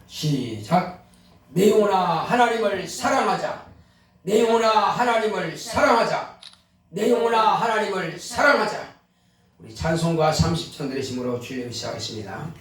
시작. 내 영혼아 하나님을 사랑하자. 내 영혼아 하나님을 사랑하자. 내 영혼아 하나님을 사랑하자. 우리 찬송가 30편 들으심으로 주일을 시작하겠습니다.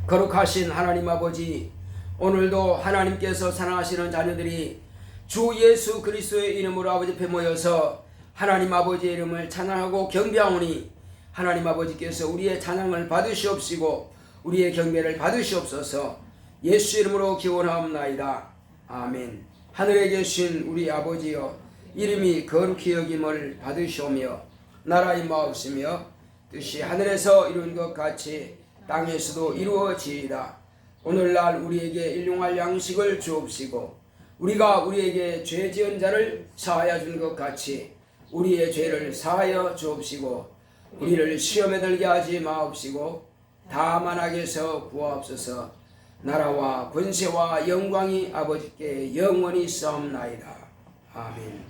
거룩하신 하나님 아버지, 오늘도 하나님께서 사랑하시는 자녀들이 주 예수 그리스도의 이름으로 아버지 앞에 모여서 하나님 아버지의 이름을 찬양하고 경배하오니 하나님 아버지께서 우리의 찬양을 받으시옵시고 우리의 경배를 받으시옵소서. 예수 이름으로 기원하옵나이다. 아멘. 하늘에 계신 우리 아버지여, 이름이 거룩히 여김을 받으시오며 나라의 마옵시며 뜻이 하늘에서 이룬 것 같이 땅에서도 이루어지이다. 오늘날 우리에게 일용할 양식을 주옵시고 우리가 우리에게 죄 지은 자를 사하여 준 것 같이 우리의 죄를 사하여 주옵시고 우리를 시험에 들게 하지 마옵시고 다만 악에서 구하옵소서. 나라와 권세와 영광이 아버지께 영원히 있사옵나이다. 아멘.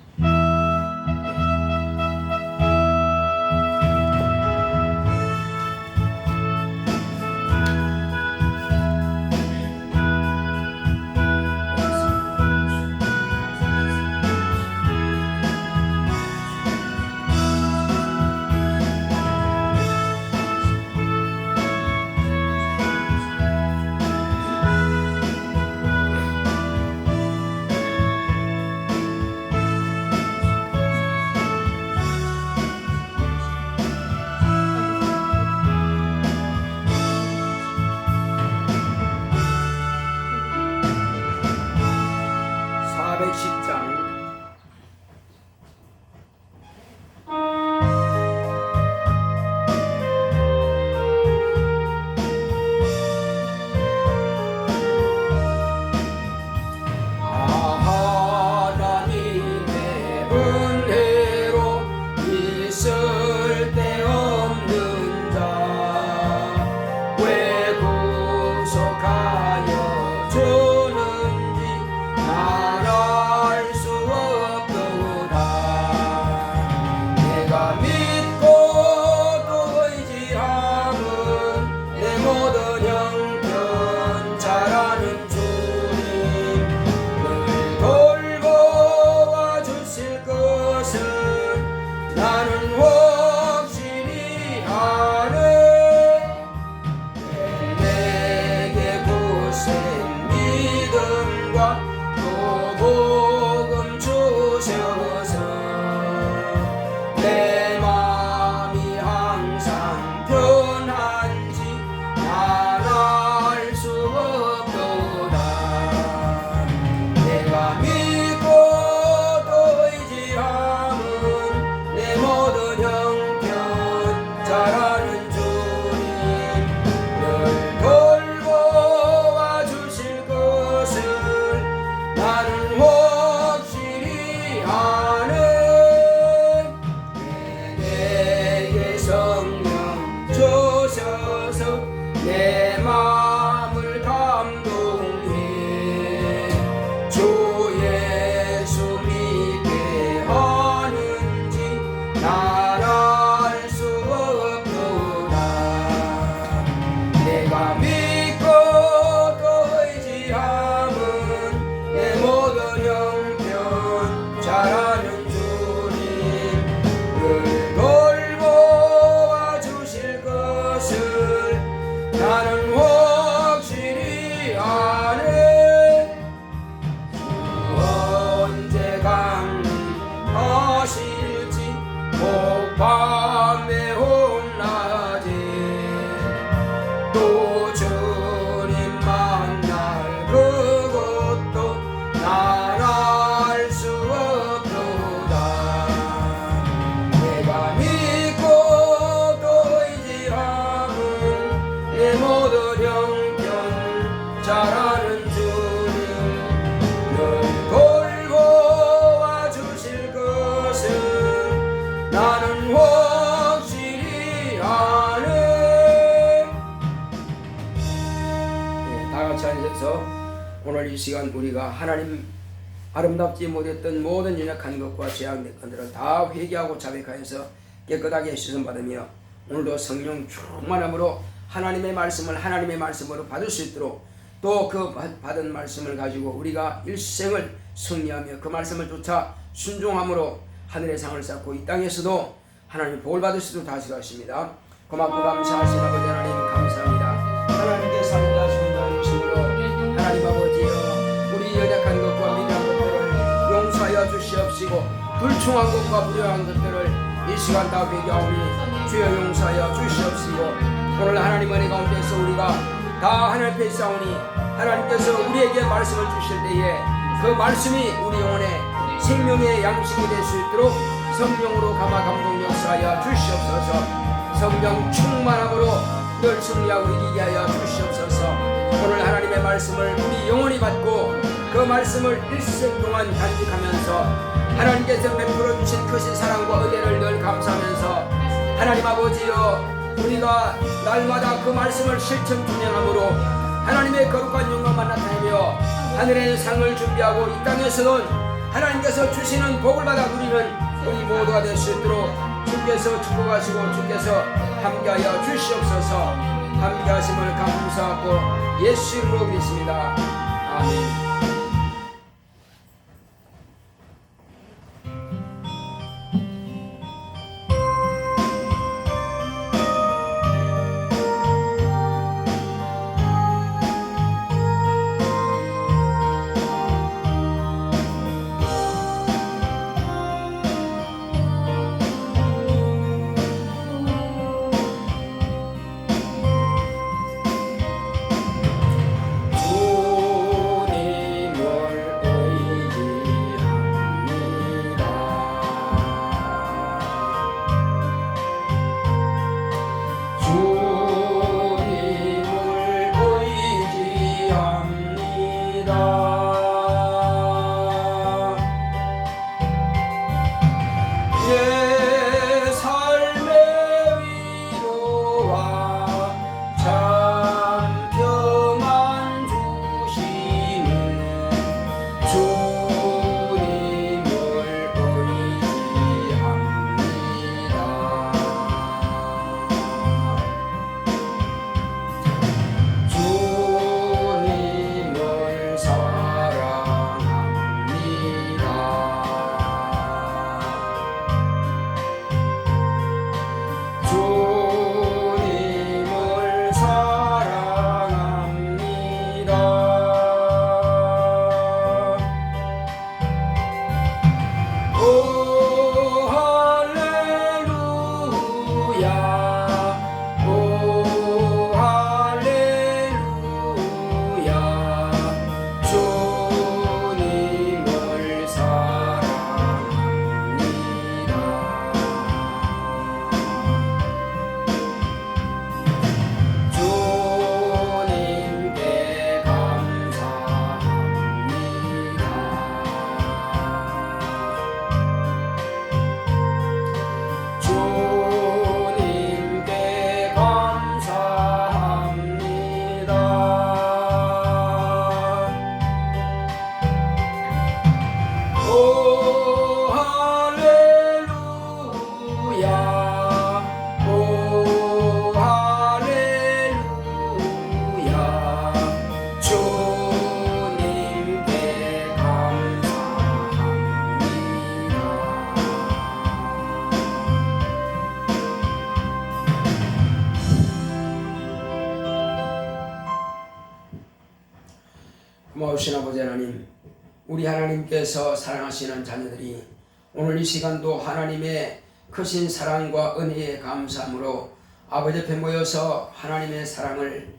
믿고 또 의지함은 내 모든 형편 잘하는 주님 늘 돌보아 주실 것을 나는 확실히 아네. 주 언제 강림하실지 꼭 밤에 혼나지 또 주님 만날 그것도 난 알 수 없도다. 내가 믿고 또 의지함은 내 모든 형편 잘하는 주님 늘 돌보아 주실 것을 나는 확실히 아네. 다같이 앉아서 오늘 이 시간 우리가 하나님 아름답지 못했던 모든 연약한 것과 죄악된 것들을 다 회개하고 자백하여서 깨끗하게 씻음받으며 오늘도 성령 충만함으로 하나님의 말씀으로 받을 수 있도록 또 그 받은 말씀을 가지고 우리가 일생을 승리하며 그 말씀을 쫓아 순종함으로 하늘의 상을 쌓고 이 땅에서도 하나님 복을 받을 수 있도록 다스리십니다. 고맙고 감사하신 아버지 하나님 감사합니다. 하나님께서 함께하시는 자유심으로 하나님 아버지여 우리 연약한 것과 미련한 것들을 용서하여 주시옵시고 불충한 것과 불효한 것들을 이 시간 다 회개하오니 주여 용서하여 주시옵시고 오늘 하나님 은혜 가운데서 우리가 다 하늘 앞에 있사오니 하나님께서 우리에게 말씀을 주실 때에 그 말씀이 우리 영혼의 생명의 양식이 될 수 있도록 성령으로 감화 감동 역사하여 주시옵소서. 성령 충만함으로 늘 승리하고 이기게 하여 주시옵소서. 오늘 하나님의 말씀을 우리 영혼이 받고 그 말씀을 일생 동안 간직하면서 하나님께서 베풀어 주신 크신 사랑과 은혜를 늘 감사하면서 하나님 아버지여 우리가 날마다 그 말씀을 실천 준행함으로 하나님의 거룩한 영광만 나타내며 하늘의 상을 준비하고 이 땅에서는 하나님께서 주시는 복을 받아 누리는 우리 모두가 될 수 있도록 주께서 축복하시고 주께서 함께하여 주시옵소서. 함께하심을 감사하고 예수 이름으로 믿습니다. 아멘. 주님 고마우신 아버지 하나님, 우리 하나님께서 사랑하시는 자녀들이 오늘 이 시간도 하나님의 크신 사랑과 은혜에 감사함으로 아버지 앞에 모여서 하나님의 사랑을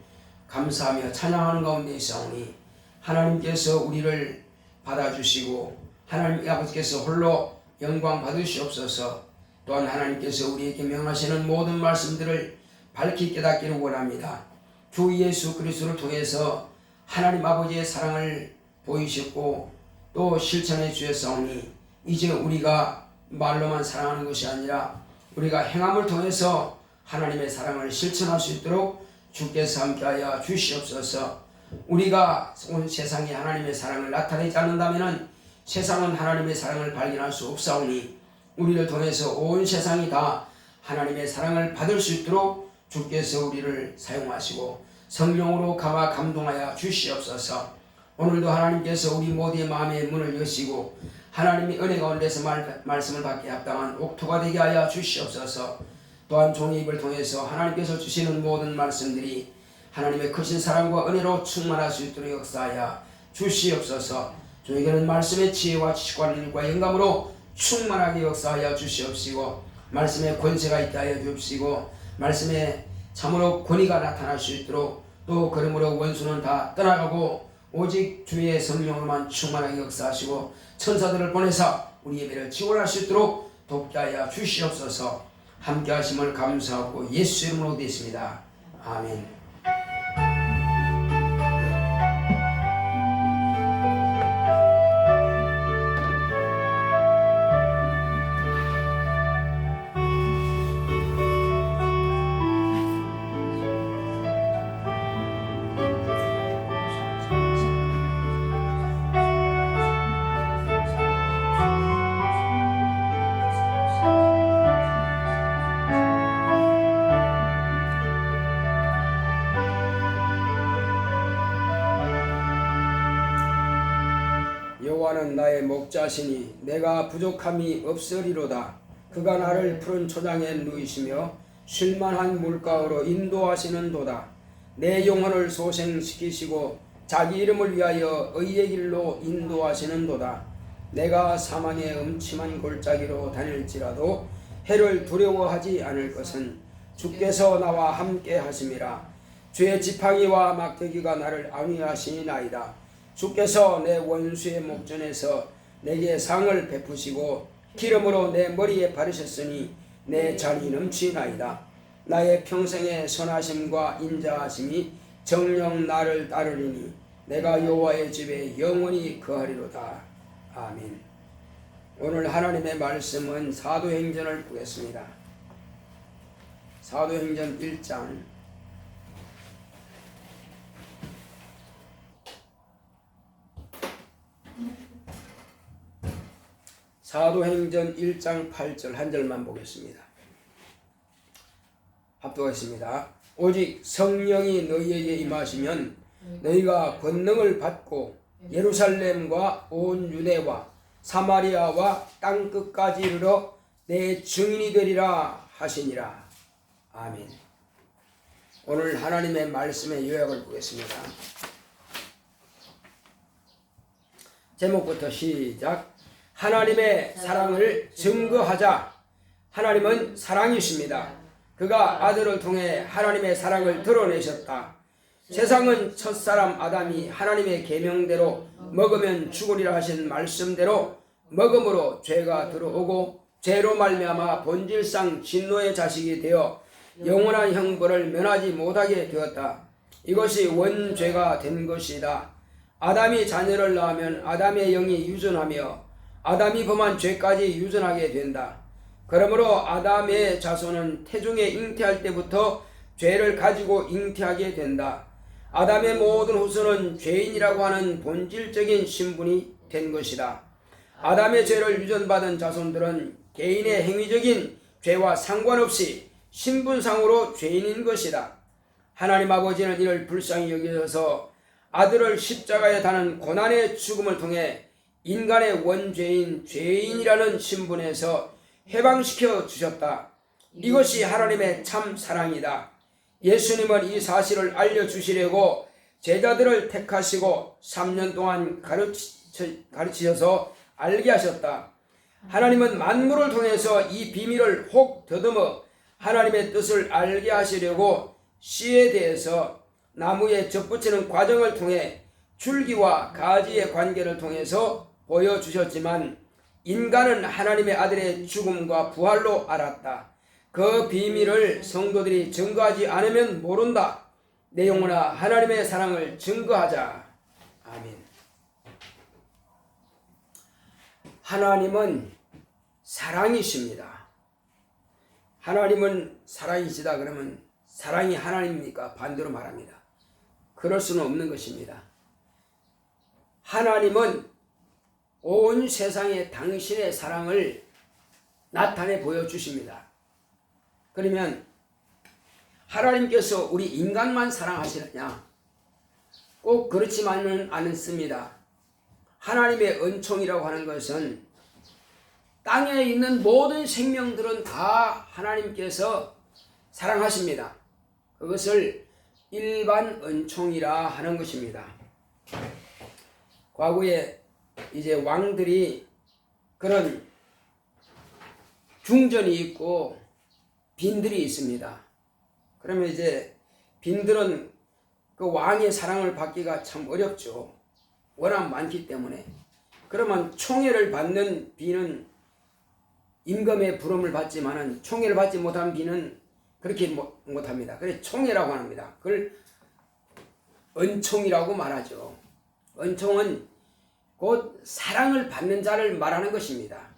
감사하며 찬양하는 가운데 있사오니 하나님께서 우리를 받아주시고 하나님 아버지께서 홀로 영광 받으시옵소서. 또한 하나님께서 우리에게 명하시는 모든 말씀들을 밝히 깨닫기를 원합니다. 주 예수 그리스도를 통해서 하나님 아버지의 사랑을 보이셨고 또 실천해 주셨사오니 이제 우리가 말로만 사랑하는 것이 아니라 우리가 행함을 통해서 하나님의 사랑을 실천할 수 있도록 주께서 함께하여 주시옵소서. 우리가 온 세상에 하나님의 사랑을 나타내지 않는다면 세상은 하나님의 사랑을 발견할 수 없사오니 우리를 통해서 온 세상이 다 하나님의 사랑을 받을 수 있도록 주께서 우리를 사용하시고 성령으로 감화 감동하여 주시옵소서. 오늘도 하나님께서 우리 모두의 마음의 문을 여시고 하나님의 은혜 가운데서 말씀을 받기에 합당한 옥토가 되게 하여 주시옵소서. 또한 종의 입을 통해서 하나님께서 주시는 모든 말씀들이 하나님의 크신 사랑과 은혜로 충만할 수 있도록 역사하여 주시옵소서. 저에게는 말씀의 지혜와 지식과 능력과 영감으로 충만하게 역사하여 주시옵시고 말씀의 권세가 있게 하여 주옵시고 말씀에 참으로 권위가 나타날 수 있도록 또 그러므로 원수는 다 떠나가고 오직 주의 성령으로만 충만하게 역사하시고 천사들을 보내사 우리 예배를 지원할 수 있도록 돕게 하여 주시옵소서. 함께 하심을 감사하고 예수 이름으로 되었습니다. 아멘. 여호와는 나의 목자시니 내가 부족함이 없으리로다. 그가 나를 푸른 초장에 누이시며 쉴만한 물가로 인도하시는도다. 내 영혼을 소생시키시고 자기 이름을 위하여 의의 길로 인도하시는도다. 내가 사망의 음침한 골짜기로 다닐지라도 해를 두려워하지 않을 것은 주께서 나와 함께 하심이라. 주의 지팡이와 막대기가 나를 안위하시나이다. 주께서 내 원수의 목전에서 내게 상을 베푸시고 기름으로 내 머리에 바르셨으니 내 잔이 넘치나이다. 나의 평생의 선하심과 인자하심이 정녕 나를 따르리니 내가 여호와의 집에 영원히 거하리로다. 아멘. 오늘 하나님의 말씀은 사도행전을 보겠습니다. 사도행전 1장 사도행전 1장 8절 한 절만 보겠습니다. 합독하겠습니다. 오직 성령이 너희에게 임하시면 너희가 권능을 받고 예루살렘과 온 유대와 사마리아와 땅끝까지 이르러 내 증인이 되리라 하시니라. 아멘. 오늘 하나님의 말씀의 요약을 보겠습니다. 제목부터 시작. 하나님의 사랑을 증거하자. 하나님은 사랑이십니다. 그가 아들을 통해 하나님의 사랑을 드러내셨다. 세상은 첫사람 아담이 하나님의 계명대로 먹으면 죽으리라 하신 말씀대로 먹음으로 죄가 들어오고 죄로 말미암아 본질상 진노의 자식이 되어 영원한 형벌을 면하지 못하게 되었다. 이것이 원죄가 된 것이다. 아담이 자녀를 낳으면 아담의 영이 유전하며 아담이 범한 죄까지 유전하게 된다. 그러므로 아담의 자손은 태중에 잉태할 때부터 죄를 가지고 잉태하게 된다. 아담의 모든 후손은 죄인이라고 하는 본질적인 신분이 된 것이다. 아담의 죄를 유전받은 자손들은 개인의 행위적인 죄와 상관없이 신분상으로 죄인인 것이다. 하나님 아버지는 이를 불쌍히 여기셔서 아들을 십자가에 다는 고난의 죽음을 통해 인간의 원죄인 죄인이라는 신분에서 해방시켜 주셨다. 이것이 하나님의 참 사랑이다. 예수님은 이 사실을 알려주시려고 제자들을 택하시고 3년 동안 가르치셔서 알게 하셨다. 하나님은 만물을 통해서 이 비밀을 혹 더듬어 하나님의 뜻을 알게 하시려고 씨에 대해서 나무에 접붙이는 과정을 통해 줄기와 가지의 관계를 통해서 보여주셨지만 인간은 하나님의 아들의 죽음과 부활로 알았다. 그 비밀을 성도들이 증거하지 않으면 모른다. 내 영혼아, 하나님의 사랑을 증거하자. 아멘. 하나님은 사랑이십니다. 하나님은 사랑이시다 그러면 사랑이 하나님입니까? 반대로 말합니다. 그럴 수는 없는 것입니다. 하나님은 온 세상에 당신의 사랑을 나타내 보여주십니다. 그러면 하나님께서 우리 인간만 사랑하시느냐? 꼭 그렇지만은 않습니다. 하나님의 은총이라고 하는 것은 땅에 있는 모든 생명들은 다 하나님께서 사랑하십니다. 그것을 일반 은총이라 하는 것입니다. 과거에 이제 왕들이 그런 중전이 있고 빈들이 있습니다. 그러면 이제 빈들은 그 왕의 사랑을 받기가 참 어렵죠. 워낙 많기 때문에. 그러면 총애를 받는 빈은 임금의 부름을 받지만은 총애를 받지 못한 빈은 그렇게 못합니다. 그래서 총애라고 합니다. 그걸 은총이라고 말하죠. 은총은 곧 사랑을 받는 자를 말하는 것입니다.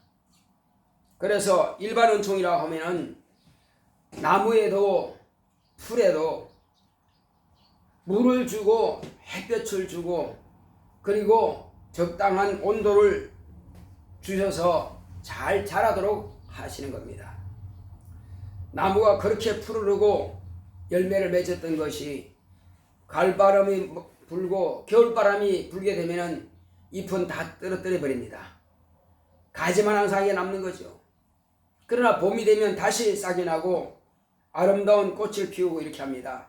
그래서 일반 은총이라고 하면은 나무에도 풀에도 물을 주고 햇볕을 주고 그리고 적당한 온도를 주셔서 잘 자라도록 하시는 겁니다. 나무가 그렇게 푸르르고 열매를 맺었던 것이 가을바람이 불고 겨울바람이 불게 되면 잎은 다 떨어뜨려 버립니다. 가지만 항상 남는 거죠. 그러나 봄이 되면 다시 싹이 나고 아름다운 꽃을 피우고 이렇게 합니다.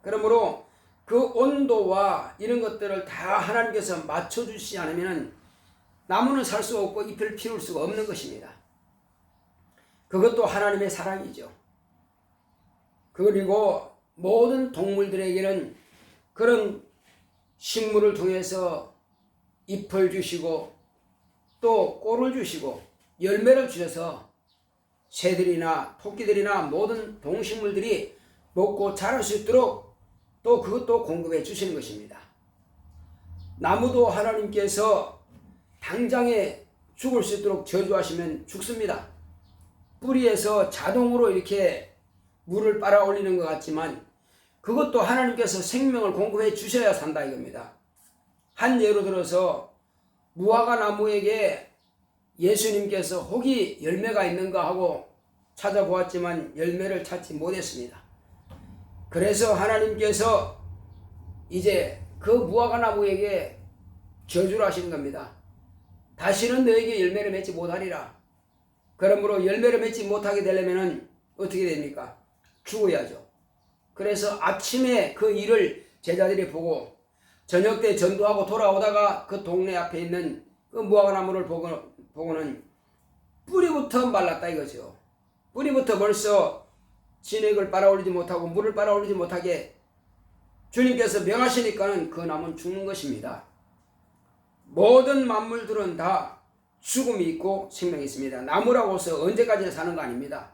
그러므로 그 온도와 이런 것들을 다 하나님께서 맞춰주시지 않으면 나무는 살 수 없고 잎을 피울 수가 없는 것입니다. 그것도 하나님의 사랑이죠. 그리고 모든 동물들에게는 그런 식물을 통해서 잎을 주시고 또 꼴을 주시고 열매를 주셔서 새들이나 토끼들이나 모든 동식물들이 먹고 자랄 수 있도록 또 그것도 공급해 주시는 것입니다. 나무도 하나님께서 당장에 죽을 수 있도록 저주하시면 죽습니다. 뿌리에서 자동으로 이렇게 물을 빨아 올리는 것 같지만 그것도 하나님께서 생명을 공급해 주셔야 산다 이겁니다. 한 예로 들어서 무화과 나무에게 예수님께서 혹이 열매가 있는가 하고 찾아보았지만 열매를 찾지 못했습니다. 그래서 하나님께서 이제 그 무화과 나무에게 저주를 하시는 겁니다. 다시는 너에게 열매를 맺지 못하리라. 그러므로 열매를 맺지 못하게 되려면 어떻게 됩니까? 죽어야죠. 그래서 아침에 그 일을 제자들이 보고 저녁 때 전도하고 돌아오다가 그 동네 앞에 있는 그 무화과 나무를 보고는 뿌리부터 말랐다 이거죠. 뿌리부터 벌써 진액을 빨아올리지 못하고 물을 빨아올리지 못하게 주님께서 명하시니까는 그 나무는 죽는 것입니다. 모든 만물들은 다 죽음이 있고 생명이 있습니다. 나무라고 해서 언제까지 사는 거 아닙니다.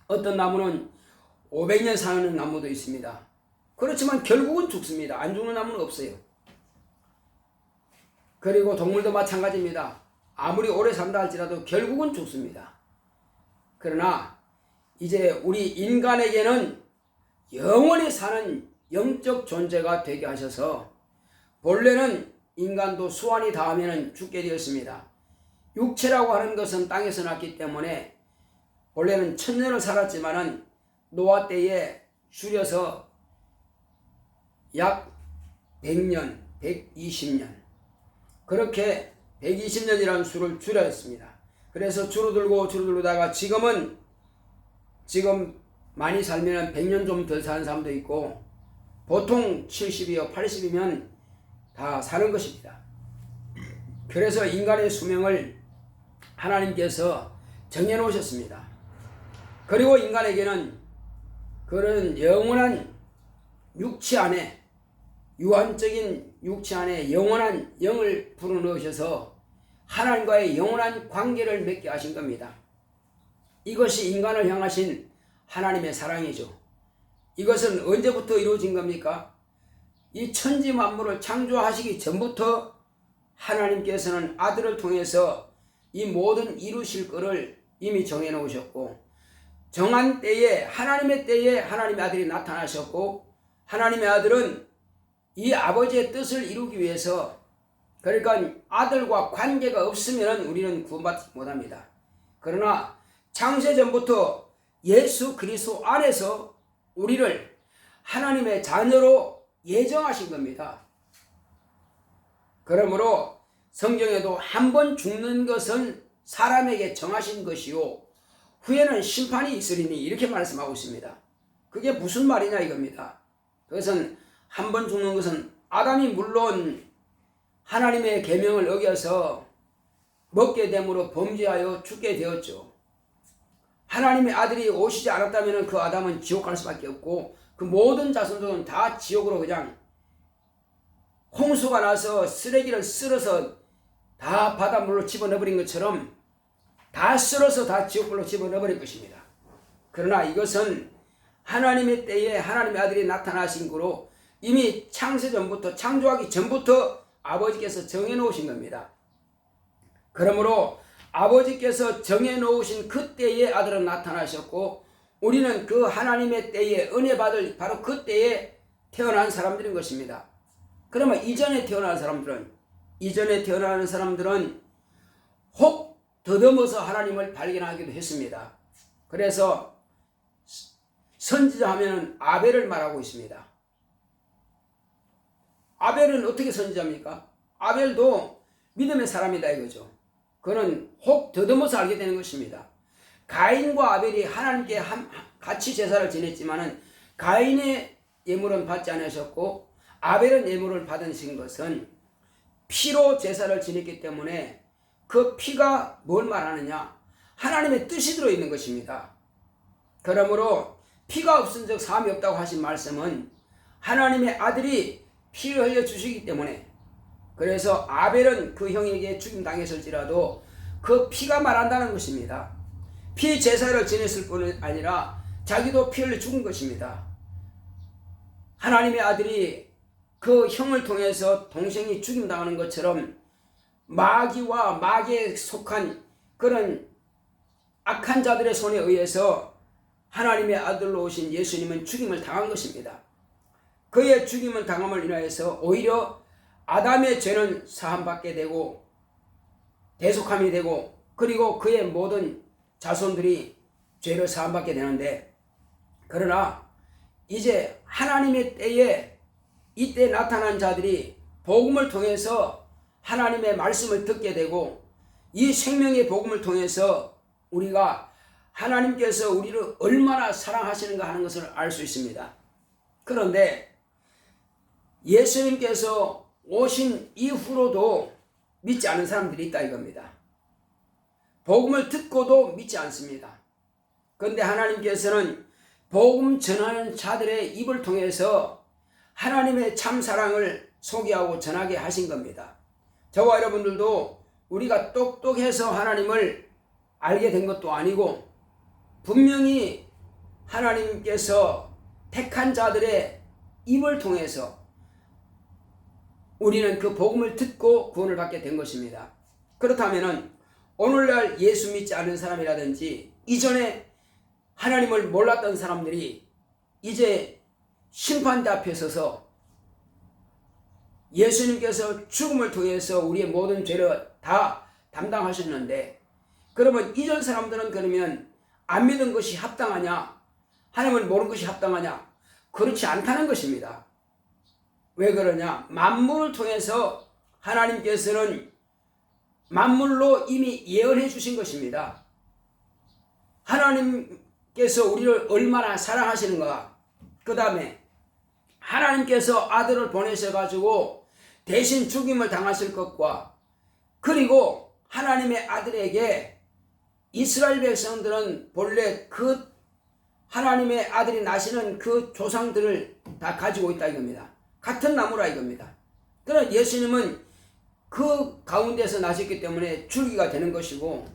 어떤 나무는 500년 사는 나무도 있습니다. 그렇지만 결국은 죽습니다. 안 죽는 나무는 없어요. 그리고 동물도 마찬가지입니다. 아무리 오래 산다 할지라도 결국은 죽습니다. 그러나 이제 우리 인간에게는 영원히 사는 영적 존재가 되게 하셔서 본래는 인간도 수완이 닿으면 죽게 되었습니다. 육체라고 하는 것은 땅에서 났기 때문에 본래는 1000년을 살았지만은 노아 때에 줄여서 약 100년, 120년 그렇게 120년이라는 수를 줄였습니다. 그래서 줄어들다가 지금 많이 살면 100년 좀 덜 사는 사람도 있고 보통 70이요 80이면 다 사는 것입니다. 그래서 인간의 수명을 하나님께서 정해놓으셨습니다. 그리고 인간에게는 그런 영원한 육체 안에, 유한적인 육체 안에 영원한 영을 불어넣으셔서 하나님과의 영원한 관계를 맺게 하신 겁니다. 이것이 인간을 향하신 하나님의 사랑이죠. 이것은 언제부터 이루어진 겁니까? 이 천지 만물을 창조하시기 전부터 하나님께서는 아들을 통해서 이 모든 이루실 것을 이미 정해 놓으셨고, 정한 때에, 하나님의 때에 하나님의 아들이 나타나셨고, 하나님의 아들은 이 아버지의 뜻을 이루기 위해서, 그러니까 아들과 관계가 없으면 우리는 구원받지 못합니다. 그러나 창세 전부터 예수 그리스도 안에서 우리를 하나님의 자녀로 예정하신 겁니다. 그러므로 성경에도 한 번 죽는 것은 사람에게 정하신 것이요 후에는 심판이 있으리니 이렇게 말씀하고 있습니다. 그게 무슨 말이냐 이겁니다. 그것은 한 번 죽는 것은 아담이 물론 하나님의 계명을 어겨서 먹게 됨으로 범죄하여 죽게 되었죠. 하나님의 아들이 오시지 않았다면 그 아담은 지옥 갈 수밖에 없고 그 모든 자손들은 다 지옥으로 그냥 홍수가 나서 쓰레기를 쓸어서 다 바닷물로 집어넣어버린 것처럼 다 쓸어서 다 지옥불로 집어넣어버릴 것입니다. 그러나 이것은 하나님의 때에 하나님의 아들이 나타나신 거로 이미 창세전부터, 창조하기 전부터 아버지께서 정해놓으신 겁니다. 그러므로 아버지께서 정해놓으신 그 때에 아들은 나타나셨고 우리는 그 하나님의 때에 은혜 받을 바로 그 때에 태어난 사람들인 것입니다. 그러면 이전에 태어난 사람들은 혹 더듬어서 하나님을 발견하기도 했습니다. 그래서 선지자 하면 아벨을 말하고 있습니다. 아벨은 어떻게 선지자입니까? 아벨도 믿음의 사람이다 이거죠. 그는 혹 더듬어서 알게 되는 것입니다. 가인과 아벨이 하나님께 같이 제사를 지냈지만은 가인의 예물은 받지 않으셨고 아벨은 예물을 받으신 것은 피로 제사를 지냈기 때문에 그 피가 뭘 말하느냐? 하나님의 뜻이 들어있는 것입니다. 그러므로 피가 없은 적 사함이 없다고 하신 말씀은 하나님의 아들이 피를 흘려 주시기 때문에, 그래서 아벨은 그 형에게 죽임당했을지라도 그 피가 말한다는 것입니다. 피 제사를 지냈을 뿐 아니라 자기도 피 흘려 죽은 것입니다. 하나님의 아들이 그 형을 통해서 동생이 죽임당하는 것처럼 마귀와 마귀에 속한 그런 악한 자들의 손에 의해서 하나님의 아들로 오신 예수님은 죽임을 당한 것입니다. 그의 죽임을 당함을 인하여서 오히려 아담의 죄는 사함받게 되고 대속함이 되고 그리고 그의 모든 자손들이 죄를 사함받게 되는데, 그러나 이제 하나님의 때에 이때 나타난 자들이 복음을 통해서 하나님의 말씀을 듣게 되고 이 생명의 복음을 통해서 우리가 하나님께서 우리를 얼마나 사랑하시는가 하는 것을 알 수 있습니다. 그런데 예수님께서 오신 이후로도 믿지 않은 사람들이 있다 이겁니다. 복음을 듣고도 믿지 않습니다. 그런데 하나님께서는 복음 전하는 자들의 입을 통해서 하나님의 참 사랑을 소개하고 전하게 하신 겁니다. 저와 여러분들도 우리가 똑똑해서 하나님을 알게 된 것도 아니고 분명히 하나님께서 택한 자들의 입을 통해서 우리는 그 복음을 듣고 구원을 받게 된 것입니다. 그렇다면 오늘날 예수 믿지 않는 사람이라든지 이전에 하나님을 몰랐던 사람들이 이제 심판대 앞에 서서 예수님께서 죽음을 통해서 우리의 모든 죄를 다 담당하셨는데, 그러면 이전 사람들은 그러면 안 믿은 것이 합당하냐? 하나님을 모르는 것이 합당하냐? 그렇지 않다는 것입니다. 왜 그러냐? 만물을 통해서 하나님께서는 만물로 이미 예언해 주신 것입니다. 하나님께서 우리를 얼마나 사랑하시는가, 그 다음에 하나님께서 아들을 보내셔가지고 대신 죽임을 당하실 것과, 그리고 하나님의 아들에게 이스라엘 백성들은 본래 그 하나님의 아들이 나시는 그 조상들을 다 가지고 있다 이겁니다. 같은 나무라 이겁니다. 그러나 예수님은 그 가운데서 나셨기 때문에 줄기가 되는 것이고,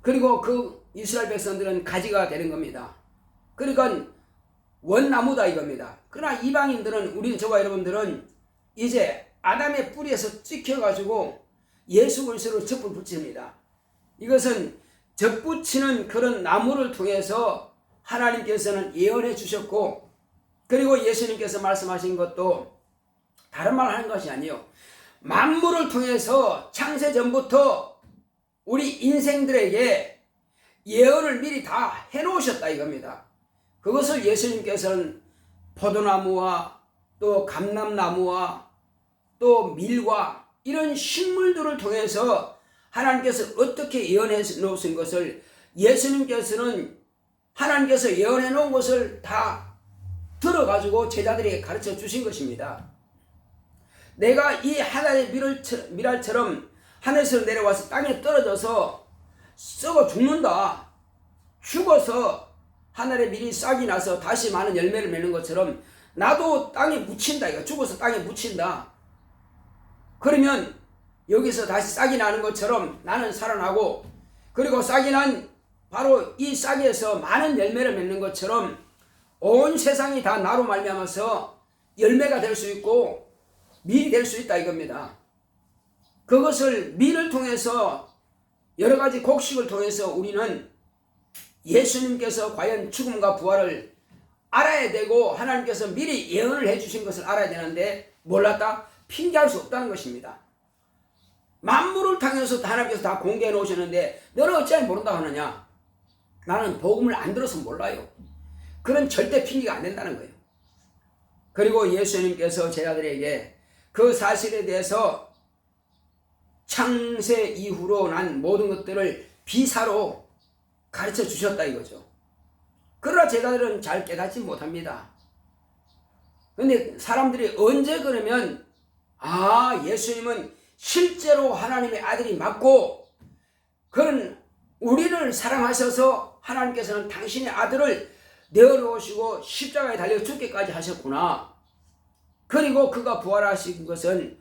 그리고 그 이스라엘 백성들은 가지가 되는 겁니다. 그러니까 원나무다 이겁니다. 그러나 이방인들은, 우리 저와 여러분들은 이제 아담의 뿌리에서 찍혀가지고 예수 그리스도로 접을 붙입니다. 이것은 접붙이는 그런 나무를 통해서 하나님께서는 예언해 주셨고, 그리고 예수님께서 말씀하신 것도 다른 말 하는 것이 아니에요. 만물을 통해서 창세 전부터 우리 인생들에게 예언을 미리 다 해놓으셨다 이겁니다. 그것을 예수님께서는 포도나무와 또 감람나무와 또 밀과 이런 식물들을 통해서 하나님께서 어떻게 예언해 놓으신 것을, 예수님께서는 하나님께서 예언해 놓은 것을 다 들어가지고 제자들에게 가르쳐 주신 것입니다. 내가 이 하나의 밀알처럼 하늘에서 내려와서 땅에 떨어져서 썩어 죽는다. 죽어서 하늘의 밀이 싹이 나서 다시 많은 열매를 맺는 것처럼 나도 땅에 묻힌다. 이거 죽어서 땅에 묻힌다. 그러면 여기서 다시 싹이 나는 것처럼 나는 살아나고, 그리고 싹이 난 바로 이 싹에서 많은 열매를 맺는 것처럼 온 세상이 다 나로 말미암아서 열매가 될 수 있고 밀이 될 수 있다 이겁니다. 그것을 밀을 통해서, 여러 가지 곡식을 통해서 우리는 예수님께서 과연 죽음과 부활을 알아야 되고, 하나님께서 미리 예언을 해주신 것을 알아야 되는데 몰랐다? 핑계할 수 없다는 것입니다. 만물을 통해서 하나님께서 다 공개해 놓으셨는데 너는 어찌하여 모른다고 하느냐? 나는 복음을 안 들어서 몰라요. 그런 절대 핑계가 안 된다는 거예요. 그리고 예수님께서 제자들에게 그 사실에 대해서 창세 이후로 난 모든 것들을 비사로 가르쳐 주셨다 이거죠. 그러나 제자들은 잘 깨닫지 못합니다. 근데 사람들이 언제 그러면, 아, 예수님은 실제로 하나님의 아들이 맞고, 그런 우리를 사랑하셔서 하나님께서는 당신의 아들을 내어놓으시고 십자가에 달려 죽기까지 하셨구나. 그리고 그가 부활하신 것은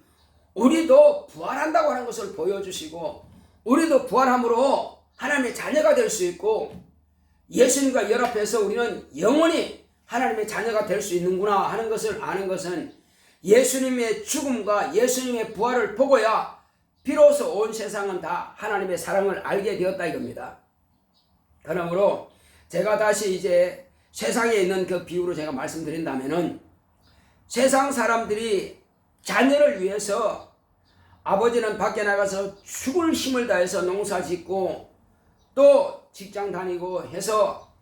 우리도 부활한다고 하는 것을 보여주시고, 우리도 부활함으로 하나님의 자녀가 될 수 있고, 예수님과 연합해서 우리는 영원히 하나님의 자녀가 될 수 있는구나 하는 것을 아는 것은 예수님의 죽음과 예수님의 부활을 보고야 비로소 온 세상은 다 하나님의 사랑을 알게 되었다 이겁니다. 그러므로 제가 다시 이제 세상에 있는 그 비유로 제가 말씀드린다면은, 세상 사람들이 자녀를 위해서 아버지는 밖에 나가서 죽을 힘을 다해서 농사 짓고 또 직장 다니고 해서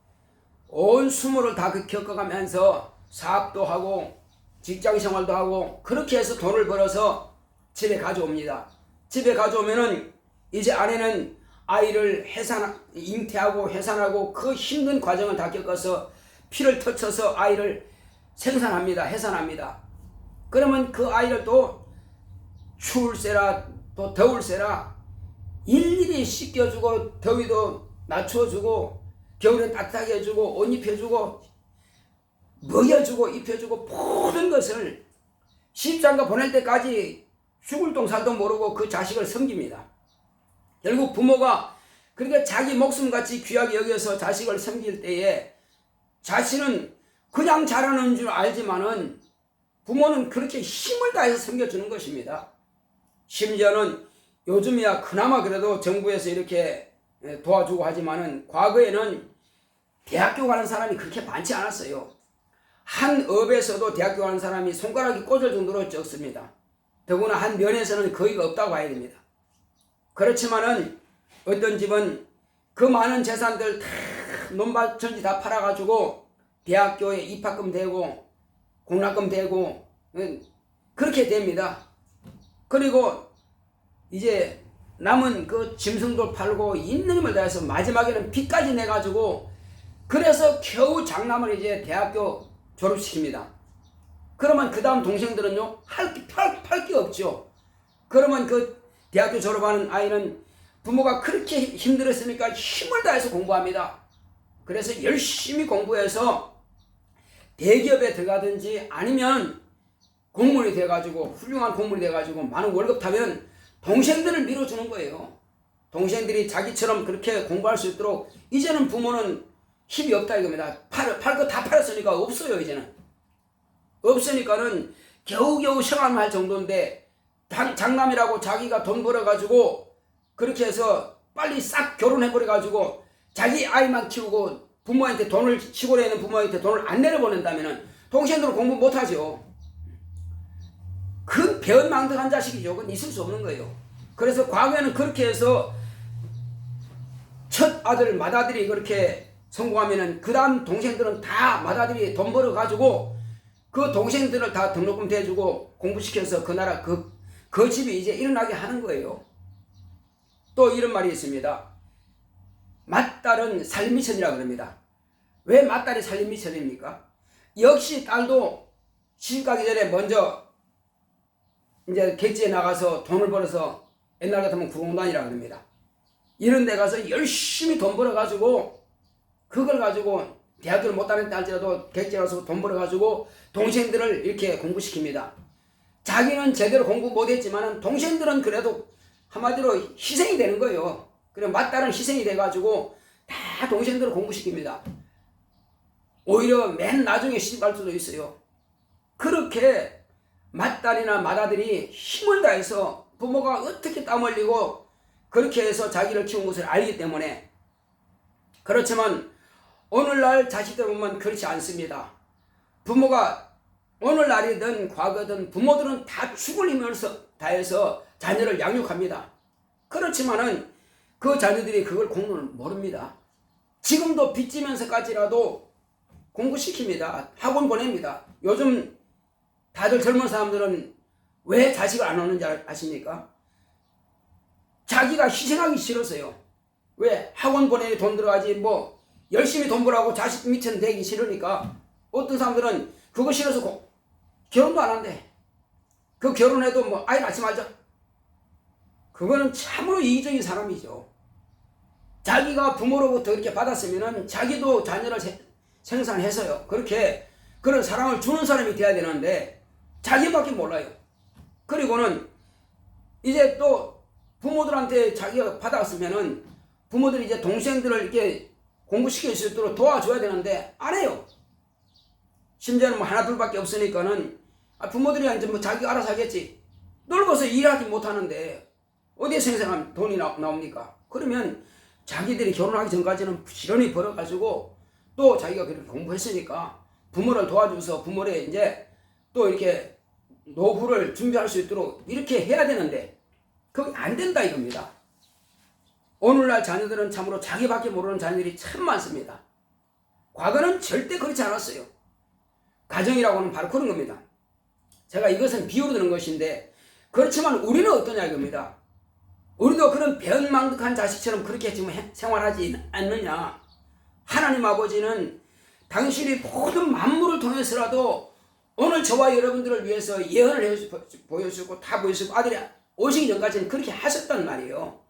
온 수모를 다 겪어가면서 사업도 하고 직장 생활도 하고 그렇게 해서 돈을 벌어서 집에 가져옵니다. 집에 가져오면은 이제 아내는 아이를 잉태하고 해산하고 그 힘든 과정을 다 겪어서 피를 터쳐서 아이를 생산합니다. 해산합니다. 그러면 그 아이를 또 추울세라 또 더울세라 일일이 씻겨주고 더위도 낮춰주고 겨울엔 따뜻하게 해주고 옷 입혀주고 먹여주고 입혀주고 모든 것을 십장가 보낼 때까지 죽을 똥 살도 모르고 그 자식을 섬깁니다. 결국 부모가 그렇게 자기 목숨같이 귀하게 여겨서 자식을 섬길 때에 자신은 그냥 자라는 줄 알지만은 부모는 그렇게 힘을 다해서 섬겨주는 것입니다. 심지어는 요즘이야 그나마 그래도 정부에서 이렇게 도와주고 하지만은 과거에는 대학교 가는 사람이 그렇게 많지 않았어요. 한 업에서도 대학교 가는 사람이 손가락이 꽂을 정도로 적습니다. 더구나 한 면에서는 거의가 없다고 봐야 됩니다. 그렇지만은 어떤 집은 그 많은 재산들 다 논밭 전지 다 팔아가지고 대학교에 입학금 대고 공락금 대고 그렇게 됩니다. 그리고 이제 남은 그 짐승도 팔고 있는 힘을 다해서 마지막에는 빚까지 내가지고 그래서 겨우 장남을 이제 대학교 졸업시킵니다. 그러면 그 다음 동생들은요, 팔 게 없죠. 그러면 그 대학교 졸업하는 아이는 부모가 그렇게 힘들었으니까 힘을 다해서 공부합니다. 그래서 열심히 공부해서 대기업에 들어가든지 아니면 공무원이 돼가지고 훌륭한 공무원이 돼가지고 많은 월급 타면 동생들을 밀어주는 거예요. 동생들이 자기처럼 그렇게 공부할 수 있도록 이제는 부모는 힘이 없다 이겁니다. 팔 거 다 팔았으니까 없어요. 이제는 없으니까는 겨우겨우 생활할 정도인데 장남이라고 자기가 돈 벌어가지고 그렇게 해서 빨리 싹 결혼해버려가지고 자기 아이만 키우고 부모한테 돈을 시골에 있는 부모한테 돈을 안 내려보낸다면은 동생들은 공부 못하죠. 그 배은망덕한 자식이죠. 그건 있을 수 없는 거예요. 그래서 과거에는 그렇게 해서 첫 아들 맏아들이 그렇게 성공하면은 그 다음 동생들은 다 맏아들이 돈 벌어가지고 그 동생들을 다 등록금 대주고 공부시켜서 그 나라 그 집이 이제 일어나게 하는 거예요. 또 이런 말이 있습니다. 맏딸은 살림미천이라고 그럽니다. 왜 맏딸이 살림미천입니까? 역시 딸도 시집가기 전에 먼저 이제 객지에 나가서 돈을 벌어서 옛날 같으면 구공단이라고 합니다. 이런 데 가서 열심히 돈 벌어가지고 그걸 가지고 대학교를 못 다녔다 할지라도 객지에 가서 돈 벌어가지고 동생들을 이렇게 공부시킵니다. 자기는 제대로 공부 못했지만 동생들은 그래도 한마디로 희생이 되는 거예요. 그래 맏딸은 희생이 돼가지고 다 동생들을 공부시킵니다. 오히려 맨 나중에 시집갈 수도 있어요. 그렇게 맏딸이나 맏아들이 힘을 다해서 부모가 어떻게 땀 흘리고 그렇게 해서 자기를 키운 것을 알기 때문에. 그렇지만 오늘날 자식들 보면 그렇지 않습니다. 부모가 오늘날이든 과거든 부모들은 다 죽을 힘을 다해서 자녀를 양육합니다. 그렇지만은 그 자녀들이 그걸 공로를 모릅니다. 지금도 빚지면서까지라도 공부시킵니다. 학원 보냅니다. 요즘 다들 젊은 사람들은 왜 자식을 안 오는지 아십니까? 자기가 희생하기 싫어서요. 왜? 학원 보내니 돈 들어가지 뭐 열심히 돈 벌라고 자식 밑은 되기 싫으니까. 어떤 사람들은 그거 싫어서 결혼도 안 한대. 그 결혼해도 뭐 아이 낳지 말자. 그거는 참으로 이기적인 사람이죠. 자기가 부모로부터 이렇게 받았으면은 자기도 자녀를 생산해서요. 그렇게 그런 사랑을 주는 사람이 돼야 되는데 자기밖에 몰라요. 그리고는 이제 또 부모들한테 자기가 받았으면은 부모들이 이제 동생들을 이렇게 공부시킬 수 있도록 도와줘야 되는데 안 해요. 심지어는 뭐 하나 둘밖에 없으니까는 부모들이 이제 뭐 자기가 알아서 하겠지. 늙어서 일하기 못하는데 어디에 생생한 돈이 나옵니까? 그러면 자기들이 결혼하기 전까지는 부지런히 벌어가지고 또 자기가 그렇게 공부했으니까 부모를 도와줘서 부모를 이제 또 이렇게 노후를 준비할 수 있도록 이렇게 해야 되는데 그게 안 된다 이겁니다. 오늘날 자녀들은 참으로 자기밖에 모르는 자녀들이 참 많습니다. 과거는 절대 그렇지 않았어요. 가정이라고 하는 바로 그런 겁니다. 제가 이것은 비유로 드는 것인데 그렇지만 우리는 어떠냐 이겁니다. 우리도 그런 배은망덕한 자식처럼 그렇게 지금 생활하지 않느냐. 하나님 아버지는 당신이 모든 만물을 통해서라도 오늘 저와 여러분들을 위해서 예언을 보여주고 다 보여주고 아들이 오시기 전까지는 그렇게 하셨단 말이에요.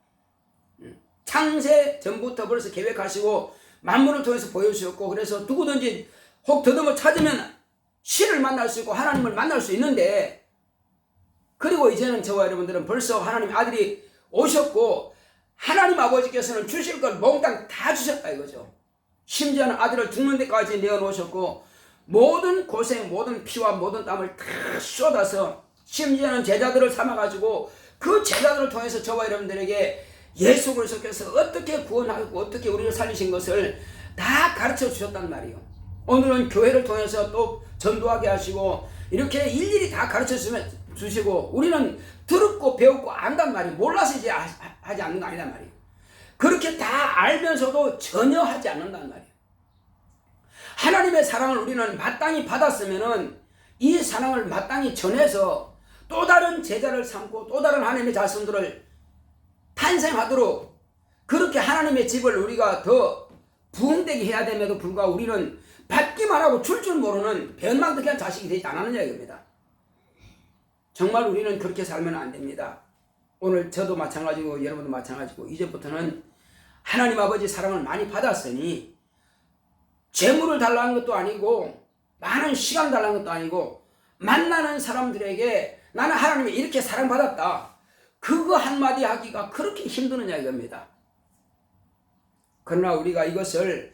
창세 전부터 벌써 계획하시고 만물을 통해서 보여주셨고 그래서 누구든지 혹 더듬어 찾으면 신을 만날 수 있고 하나님을 만날 수 있는데 그리고 이제는 저와 여러분들은 벌써 하나님 아들이 오셨고 하나님 아버지께서는 주실 걸 몽땅 다 주셨다 이거죠. 심지어는 아들을 죽는 데까지 내어놓으셨고 모든 고생 모든 피와 모든 땀을 다 쏟아서 심지어는 제자들을 삼아가지고 그 제자들을 통해서 저와 여러분들에게 예수 그리스도께서 어떻게 구원하고 어떻게 우리를 살리신 것을 다 가르쳐 주셨단 말이에요. 오늘은 교회를 통해서 또 전도하게 하시고 이렇게 일일이 다 가르쳐 주시고 우리는 들었고 배웠고 안단 말이에요. 몰라서 이제 하지 않는 거 아니란 말이에요. 그렇게 다 알면서도 전혀 하지 않는단 말이에요. 하나님의 사랑을 우리는 마땅히 받았으면은 이 사랑을 마땅히 전해서 또 다른 제자를 삼고 또 다른 하나님의 자손들을 탄생하도록 그렇게 하나님의 집을 우리가 더 부흥되게 해야 됨에도 불구하고 우리는 받기만 하고 줄 줄 모르는 배은망덕한 자식이 되지 않았느냐 이겁니다. 정말 우리는 그렇게 살면 안 됩니다. 오늘 저도 마찬가지고 여러분도 마찬가지고 이제부터는 하나님 아버지 사랑을 많이 받았으니 재물을 달라는 것도 아니고 많은 시간 달라는 것도 아니고 만나는 사람들에게 나는 하나님이 이렇게 사랑받았다. 그거 한마디 하기가 그렇게 힘드느냐 이겁니다. 그러나 우리가 이것을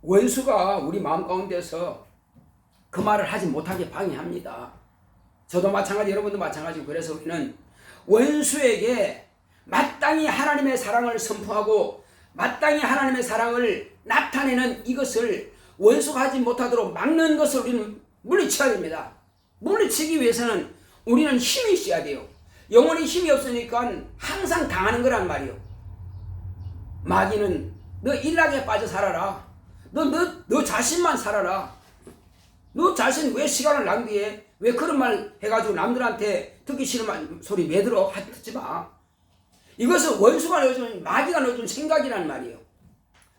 원수가 우리 마음 가운데서 그 말을 하지 못하게 방해합니다. 저도 마찬가지 여러분도 마찬가지고 그래서 우리는 원수에게 마땅히 하나님의 사랑을 선포하고 마땅히 하나님의 사랑을 나타내는 이것을 원수가 하지 못하도록 막는 것을 우리는 물리쳐야 됩니다. 물리치기 위해서는 우리는 힘이 있어야 돼요. 영혼이 힘이 없으니까 항상 당하는 거란 말이에요. 마귀는 너 일락에 빠져 살아라. 너 자신만 살아라. 너 자신 왜 시간을 낭비해? 왜 그런 말 해가지고 남들한테 듣기 싫은 소리 왜 들어? 듣지 마. 이것은 원수가 넣어준 마귀가 넣어준 생각이란 말이에요.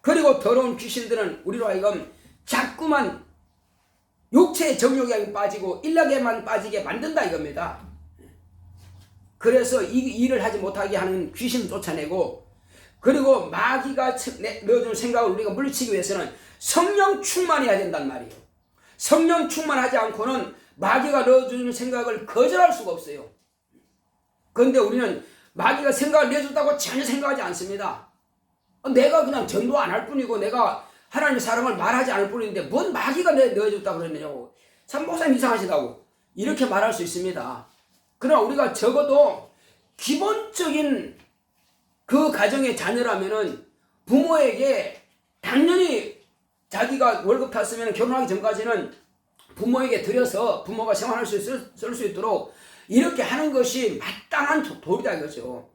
그리고 더러운 귀신들은 우리로 하여금 자꾸만 육체의 정욕에 빠지고 일락에만 빠지게 만든다 이겁니다. 그래서 이 일을 하지 못하게 하는 귀신을 쫓아내고 그리고 마귀가 넣어준 생각을 우리가 물리치기 위해서는 성령 충만해야 된단 말이에요. 성령 충만하지 않고는 마귀가 넣어주는 생각을 거절할 수가 없어요. 그런데 우리는 마귀가 생각을 내줬다고 전혀 생각하지 않습니다. 내가 그냥 전도 안 할 뿐이고 내가 하나님의 사랑을 말하지 않을 뿐인데 뭔 마귀가 넣어줬다고 그랬느냐고. 참 목사님 이상하시다고 이렇게 말할 수 있습니다. 그러나 우리가 적어도 기본적인 그 가정의 자녀라면은 부모에게 당연히 자기가 월급 탔으면 결혼하기 전까지는 부모에게 드려서 부모가 생활할 수 쓸 수 있도록 이렇게 하는 것이 마땅한 도리다 이거죠.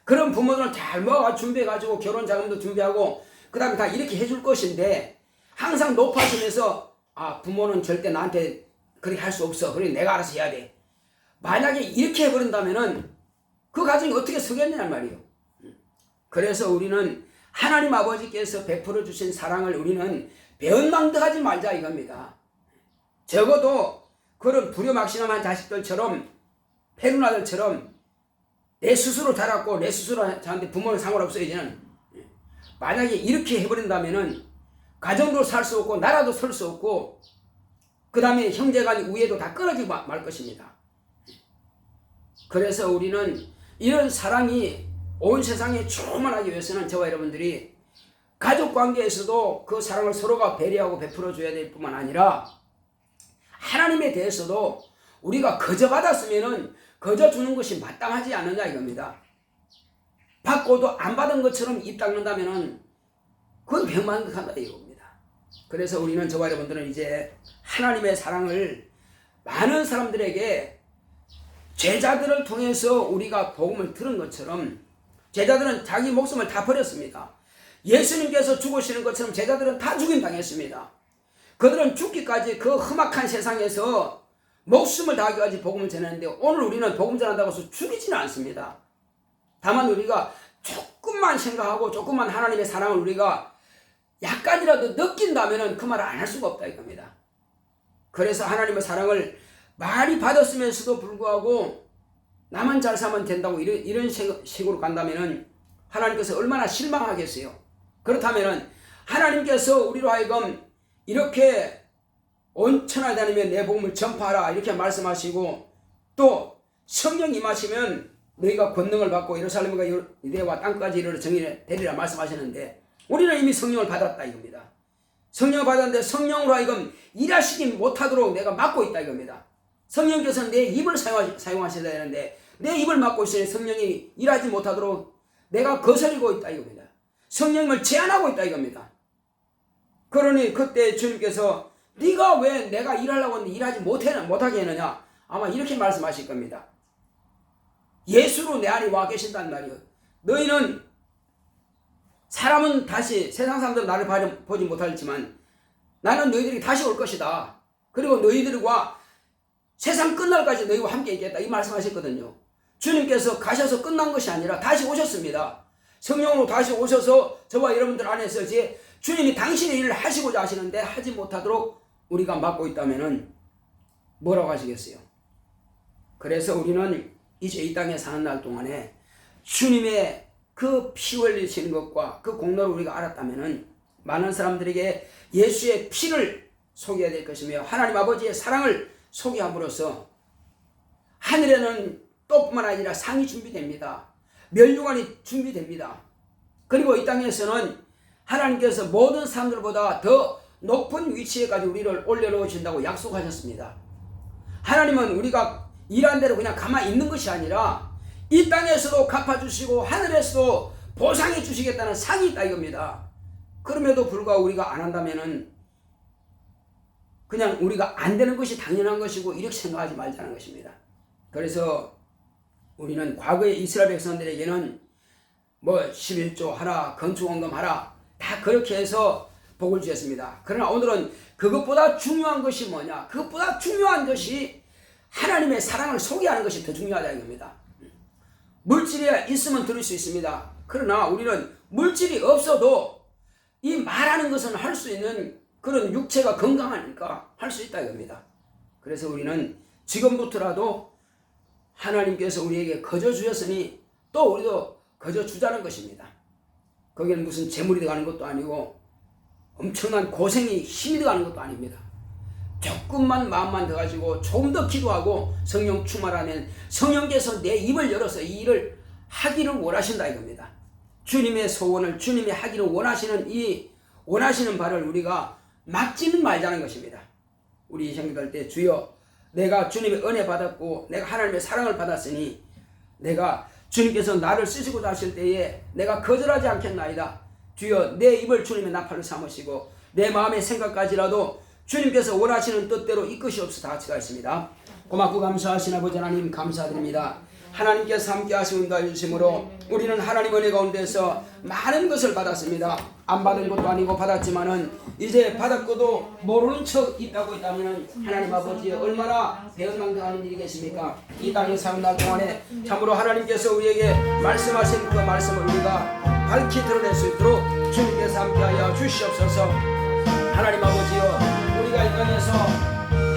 그런 부모들은 잘 모아가 준비해가지고 결혼 자금도 준비하고 그 다음에 다 이렇게 해줄 것인데 항상 높아지면서 부모는 절대 나한테 그렇게 할 수 없어. 그래 내가 알아서 해야 돼. 만약에 이렇게 해버린다면은 그 가정이 어떻게 서겠느냐 말이에요. 그래서 우리는 하나님 아버지께서 베풀어 주신 사랑을 우리는 배은망덕하지 말자 이겁니다. 적어도 그런 불효막심한 자식들처럼 페루나들처럼 내 스스로 자랐고 내 스스로 저한테 부모는 상관없어요. 이제는 만약에 이렇게 해버린다면은 가정도 살 수 없고 나라도 설 수 없고 그 다음에 형제간 우애도 다 끊어지고 말 것입니다. 그래서 우리는 이런 사랑이 온 세상에 충만하기 위해서는 저와 여러분들이 가족 관계에서도 그 사랑을 서로가 배려하고 베풀어 줘야 될 뿐만 아니라 하나님에 대해서도 우리가 거저 받았으면은 거저 주는 것이 마땅하지 않느냐 이겁니다. 받고도 안 받은 것처럼 입 닦는다면은 그건 배은망덕한다 이겁니다. 그래서 우리는 저와 여러분들은 이제 하나님의 사랑을 많은 사람들에게 제자들을 통해서 우리가 복음을 들은 것처럼 제자들은 자기 목숨을 다 버렸습니다. 예수님께서 죽으시는 것처럼 제자들은 다 죽임당했습니다. 그들은 죽기까지 그 험악한 세상에서 목숨을 다하기까지 복음을 전했는데 오늘 우리는 복음 전한다고 해서 죽이지는 않습니다. 다만 우리가 조금만 생각하고 조금만 하나님의 사랑을 우리가 약간이라도 느낀다면 그 말을 안 할 수가 없다 이겁니다. 그래서 하나님의 사랑을 많이 받았으면서도 불구하고 나만 잘 살면 된다고 이런 식으로 간다면 하나님께서 얼마나 실망하겠어요. 그렇다면 하나님께서 우리로 하여금 이렇게 온 천하에 다니며 내 복음을 전파하라 이렇게 말씀하시고 또 성령 임하시면 너희가 권능을 받고 예루살렘과 유대와 땅까지 이르러 정의를 되리라 말씀하셨는데 우리는 이미 성령을 받았다 이겁니다. 성령을 받았는데 성령으로 하여금 일하시지 못하도록 내가 막고 있다 이겁니다. 성령께서는 내 입을 사용하셔야 되는데 내 입을 막고 있으니 성령이 일하지 못하도록 내가 거스리고 있다 이겁니다. 성령을 제한하고 있다 이겁니다. 그러니 그때 주님께서 네가 왜 내가 일하려고 하는데 일하지 못하게 했느냐 아마 이렇게 말씀하실 겁니다. 예수로 내 안에 와 계신단 말이에요. 너희는 사람은 다시 세상 사람들은 나를 보지 못하지만 나는 너희들이 다시 올 것이다. 그리고 너희들과 세상 끝날까지 너희와 함께 있겠다 이 말씀하셨거든요. 주님께서 가셔서 끝난 것이 아니라 다시 오셨습니다. 성령으로 다시 오셔서 저와 여러분들 안에서 이제 주님이 당신의 일을 하시고자 하시는데 하지 못하도록 우리가 막고 있다면 뭐라고 하시겠어요? 그래서 우리는 이제 이 땅에 사는 날 동안에 주님의 그 피 흘리시는 것과 그 공로를 우리가 알았다면 많은 사람들에게 예수의 피를 소개해야 될 것이며 하나님 아버지의 사랑을 소개함으로써 하늘에는 또뿐만 아니라 상이 준비됩니다. 멸류관이 준비됩니다. 그리고 이 땅에서는 하나님께서 모든 사람들보다 더 높은 위치에까지 우리를 올려놓으신다고 약속하셨습니다. 하나님은 우리가 일한 대로 그냥 가만히 있는 것이 아니라 이 땅에서도 갚아주시고 하늘에서도 보상해 주시겠다는 상이 있다 이겁니다. 그럼에도 불구하고 우리가 안 한다면은 그냥 우리가 안 되는 것이 당연한 것이고 이렇게 생각하지 말자는 것입니다. 그래서 우리는 과거의 이스라엘 백성들에게는 뭐 11조 하라, 건축원금 하라 다 그렇게 해서 복을 주셨습니다. 그러나 오늘은 그것보다 중요한 것이 뭐냐? 그것보다 중요한 것이 하나님의 사랑을 소개하는 것이 더 중요하다 이겁니다. 물질이 있으면 들을 수 있습니다. 그러나 우리는 물질이 없어도 이 말하는 것은 할 수 있는 그런 육체가 건강하니까 할 수 있다 이겁니다. 그래서 우리는 지금부터라도 하나님께서 우리에게 거저 주셨으니 또 우리도 거저 주자는 것입니다. 거기는 무슨 재물이 들어가는 것도 아니고 엄청난 고생이 힘이 들어가는 것도 아닙니다. 조금만 마음만 더 가지고 조금 더 기도하고 성령 충만하면 성령께서 내 입을 열어서 이 일을 하기를 원하신다 이겁니다. 주님의 소원을 주님이 하기를 원하시는 이 원하시는 바를 우리가 막지는 말자는 것입니다. 우리 생각할 때 주여 내가 주님의 은혜 받았고 내가 하나님의 사랑을 받았으니 내가 주님께서 나를 쓰시고자 하실 때에 내가 거절하지 않겠나이다. 주여 내 입을 주님의 나팔로 삼으시고 내 마음의 생각까지라도 주님께서 원하시는 뜻대로 이끄시옵소서. 다 같이 가겠습니다. 고맙고 감사하신 아버지 하나님 감사드립니다. 하나님께서 함께 하시고 인도해 주심으로 우리는 하나님 은혜 가운데서 많은 것을 받았습니다. 안 받은 것도 아니고 받았지만은 이제 받았고도 모르는 척 있다고 있다면 하나님 아버지 얼마나 배은망덕하는 일이겠습니까? 이 땅에 사는 날 동안에 참으로 하나님께서 우리에게 말씀하신 그 말씀을 우리가 밝히 드러낼 수 있도록 주님께서 함께하여 주시옵소서. 하나님 아버지여 우리가 이 땅에서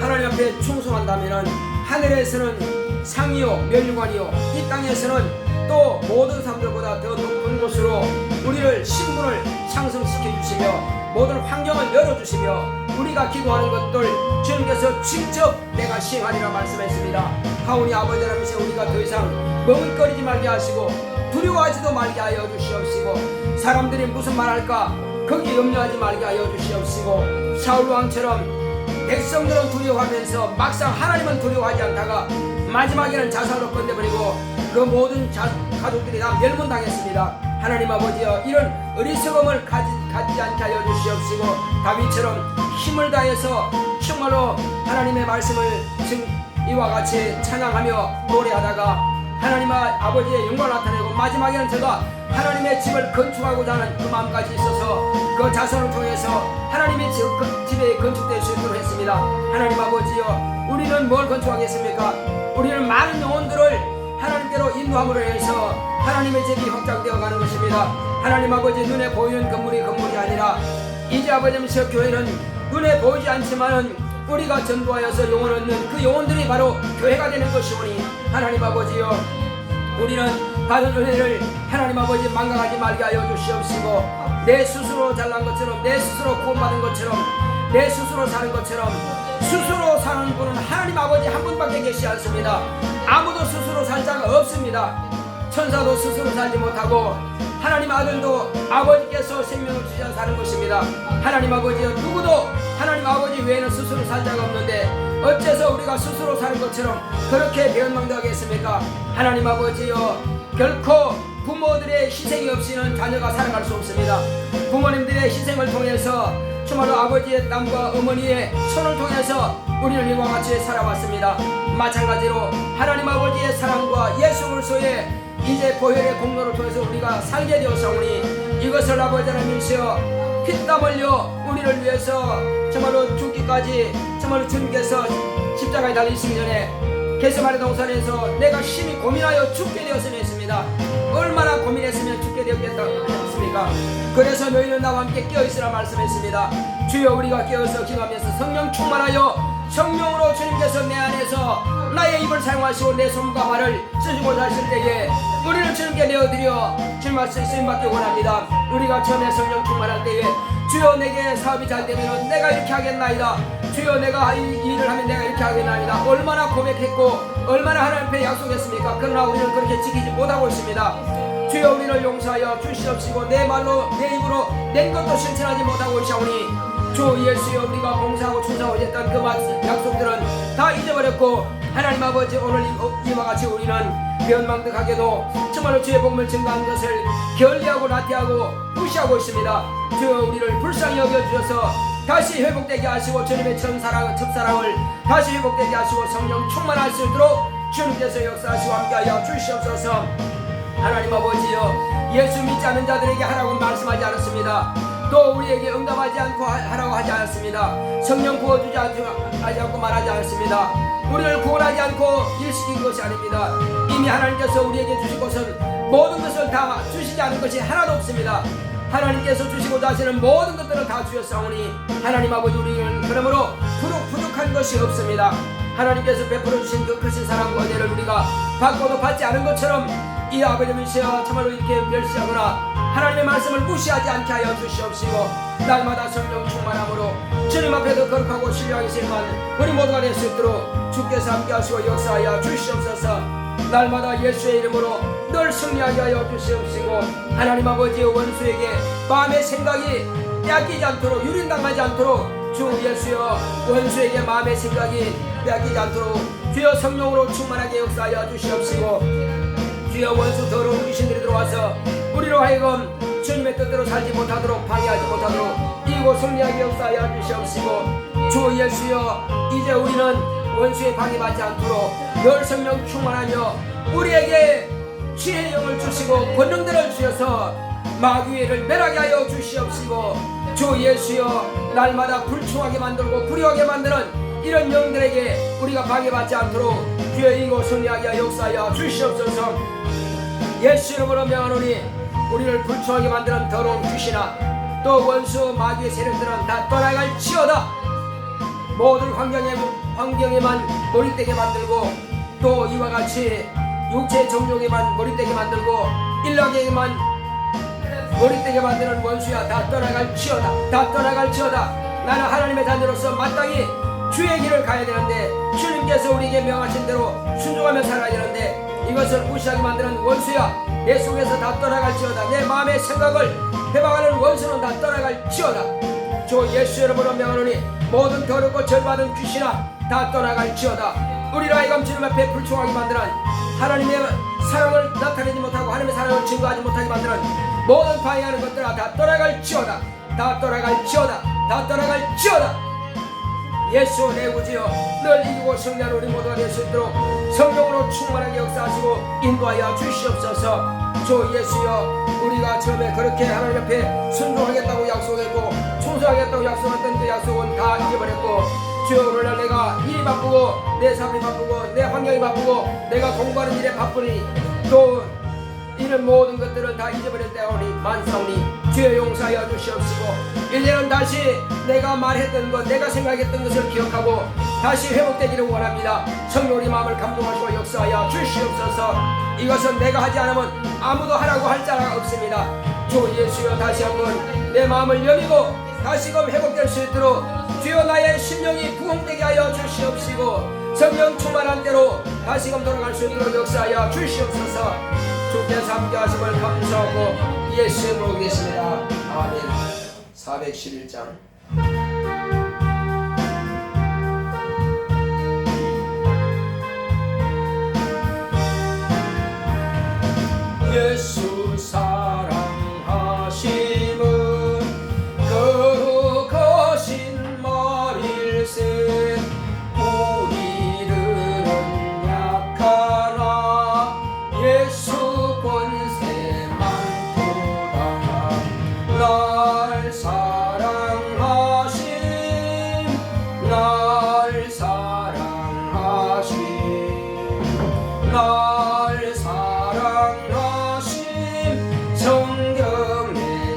하나님 앞에 충성한다면 하늘에서는 상이요 멸류관이요 이 땅에서는 또 모든 사람들보다 더 높은 곳으로 우리를 신분을 상승시켜 주시며 모든 환경을 열어주시며 우리가 기도하는 것들 주님께서 직접 내가 시행하리라 말씀했습니다. 하오니 아버지 하나님께서 우리가 더 이상 머뭇거리지 말게 하시고 두려워하지도 말게 하여 주시옵시고 사람들이 무슨 말할까 거기에 염려하지 말게 하여 주시옵시고 사울왕처럼 백성들은 두려워하면서 막상 하나님은 두려워하지 않다가 마지막에는 자살로 끝내버리고 그 모든 가족들이 다 멸문당했습니다. 하나님 아버지여 이런 어리석음을 갖지 않게 하여 주시옵시고 다윗처럼 힘을 다해서 정말로 하나님의 말씀을 이와 같이 찬양하며 노래하다가 하나님 아버지의 영광을 나타내고 마지막에는 제가 하나님의 집을 건축하고자 하는 그 마음까지 있어서 그 자손을 통해서 하나님의 집에 건축될 수 있도록 했습니다. 하나님 아버지여 우리는 뭘 건축하겠습니까? 우리는 많은 영혼들을 하나님께로 인도함으로 해서 하나님의 집이 확장되어 가는 것입니다. 하나님 아버지 눈에 보이는 건물이 아니라 이제 아버지께서 교회는 눈에 보이지 않지만은 우리가 전도하여서 영혼을 얻는 그 영혼들이 바로 교회가 되는 것이오니 하나님 아버지여 우리는 받은 은혜를 하나님 아버지 망각하지 말게 하여 주시옵시고 내 스스로 잘난 것처럼 내 스스로 구원받은 것처럼 내 스스로 사는 것처럼 스스로 사는 분은 하나님 아버지 한 분밖에 계시지 않습니다. 아무도 스스로 살 자가 없습니다. 천사도 스스로 살지 못하고 하나님 아들도 아버지께서 생명을 주셔서 사는 것입니다. 하나님 아버지여 누구도 하나님 아버지 외에는 스스로 살 자가 없는데 어째서 우리가 스스로 사는 것처럼 그렇게 배은망덕하겠습니까? 하나님 아버지여 결코 부모들의 희생이 없이는 자녀가 살아갈 수 없습니다. 부모님들의 희생을 통해서 정말로 아버지의 땀과 어머니의 손을 통해서 우리는 이와 같이 살아왔습니다. 마찬가지로 하나님 아버지의 사랑과 예수 그리스도의 이제 보혈의 공로를 통해서 우리가 살게 되었사오니 이것을 아버지 하나님이시여 피땀 흘려 우리를 위해서 정말로 죽기까지 정말로 주님께서 십자가에 달리시기 전에 겟세마네 동산에서 내가 심히 고민하여 죽게 되었으면 했습니다. 얼마나 고민했으면 죽게 되었겠습니까? 않습니까? 그래서 너희는 나와 함께 깨어있으라 말씀했습니다. 주여 우리가 깨어서 기도하면서 성령 충만하여 성령으로 주님께서 내 안에서 나의 입을 사용하시고 내 손과 발을 쓰시고자 하실 때에 우리를 주님께 내어드려 주님 말씀 쓰임받기 원합니다. 우리가 처음에 성령 충만할 때에 주여 내게 사업이 잘 되면 내가 이렇게 하겠나이다. 주여 내가 이 일을 하면 내가 이렇게 하겠나이다. 얼마나 고백했고 얼마나 하나님 앞에 약속했습니까? 그러나 우리는 그렇게 지키지 못하고 있습니다. 주여 우리를 용서하여 주시옵시고 내 말로 내 입으로 낸 것도 실천하지 못하고 있사오니 주 예수여 우리가 봉사하고 충성하고 했던 그 약속들은 다 잊어버렸고 하나님 아버지 오늘 이와 같이 우리는 변망득하게도 정말로 주의 복음을 증거하는 것을 결리하고 나태하고 무시하고 있습니다. 주여 우리를 불쌍히 여겨주셔서 다시 회복되게 하시고 주님의 첫사랑을 다시 회복되게 하시고 성령 충만할 수 있도록 주님께서 역사하시고 함께하여 주시옵소서. 하나님 아버지여 예수 믿지 않는 자들에게 하라고 말씀하지 않았습니다. 또 우리에게 응답하지 않고 하라고 하지 않았습니다. 성령 부어주지 않고 말하지 않았습니다. 우리를 구원하지 않고 일시킨 것이 아닙니다. 이미 하나님께서 우리에게 주신 것은 모든 것을 다 주시지 않은 것이 하나도 없습니다. 하나님께서 주시고자 하시는 모든 것들을 다 주셨사오니 하나님 아버지 우리는 그러므로 부족한 것이 없습니다. 하나님께서 베풀어 주신 그 크신 사랑과 은혜를 우리가 받고도 받지 않은 것처럼 이 아버지는시여 참말로 이렇게 멸시하거나 하나님의 말씀을 무시하지 않게 하여 주시옵시고 날마다 성령 충만함으로 주님 앞에도 거룩하고 신뢰하게 실만 우리 모두가 될 수 있도록 주께서 함께하시고 역사하여 주시옵소서. 날마다 예수의 이름으로 늘 승리하게 하여 주시옵시고 하나님 아버지의 원수에게 마음의 생각이 빼앗기지 않도록 유린당하지 않도록 주 예수여 원수에게 마음의 생각이 빼앗기지 않도록 주여 성령으로 충만하게 역사하여 주시옵시고 주여 원수 더러운 귀신들이 들어와서 우리로 하여금 주님의 뜻대로 살지 못하도록 방해하지 못하도록 이곳 승리하게 역사하여 주시옵시고 주 예수여 이제 우리는 원수의 방해받지 않도록 늘 성령 충만하며 우리에게 지혜의 영을 주시고 권능들을 주셔서 마귀를 멸하게 하여 주시옵시고 주 예수여 날마다 불충하게 만들고 불효하게 만드는 이런 영들에게 우리가 방해받지 않도록 주의 이곳 승리하게 하여 역사하여 주시옵소서. 예수 이름으로 명하노니 우리를 불충하게 만드는 더러운 귀신아 또 원수 마귀의 세력들은 다 떠나갈지어다. 모든 환경에만 몰입되게 만들고 또 이와 같이 육체의 정욕에만 몰입되게 만들고 일락에만 몰입되게 만드는 원수야 다 떠나갈지어다. 다 떠나갈지어다. 나는 하나님의 자녀로서 마땅히 주의 길을 가야 되는데 주님께서 우리에게 명하신 대로 순종하며 살아야 되는데 이것을 무시하게 만드는 원수야 내 속에서 다 떠나갈지어다. 내 마음의 생각을 해방하는 원수는 다 떠나갈지어다. 주 예수 이름으로 명하노니 모든 더럽고 절받은 귀신아 다 떠나갈지어다. 우리로 하여금 주님 앞에 불충하게 만드는 하나님의 사랑을 나타내지 못하고 하나님의 사랑을 증거하지 못하게 만드는 모든 방해하는 것들아 다 떠나갈지어다. 다 떠나갈지어다. 다 떠나갈지어다. 예수 내 구주여 늘 이기고 승리하는 우리 모두가 될 수 있도록 성령으로 충만하게 역사하시고 인도하여 주시옵소서. 주 예수여 우리가 처음에 그렇게 하나님 앞에 순종하겠다고 약속했고 충성하겠다고 약속했던 그 약속은 다 잊어버렸고 주여 오늘날 내가 일이 바쁘고 내 삶이 바쁘고 내 환경이 바쁘고 내가 공부하는 일에 바쁘니 또 이런 모든 것들을 다 잊어버릴 때오니 만사오니 주여 용서하여 주시옵시고 이제는 다시 내가 말했던 것 내가 생각했던 것을 기억하고 다시 회복되기를 원합니다. 성령 우리 마음을 감동하시고 역사하여 주시옵소서. 이것은 내가 하지 않으면 아무도 하라고 할 자가 없습니다. 주 예수여 다시 한번 내 마음을 여미고 다시금 회복될 수 있도록 주여 나의 심령이 부흥되게 하여 주시옵시고 성령 충만한 대로 다시금 돌아갈 수 있도록 역사하여 주시옵소서. 주께서 함께 하심을 감사하고 예수 이름으로 기도했습니다. 아멘. 411장 예수 사랑하심은 거룩하신 말일세. 우리들은 약하나 예수 권세 많도다. 날 사랑하심 날 사랑하심 날 사랑하심 성경에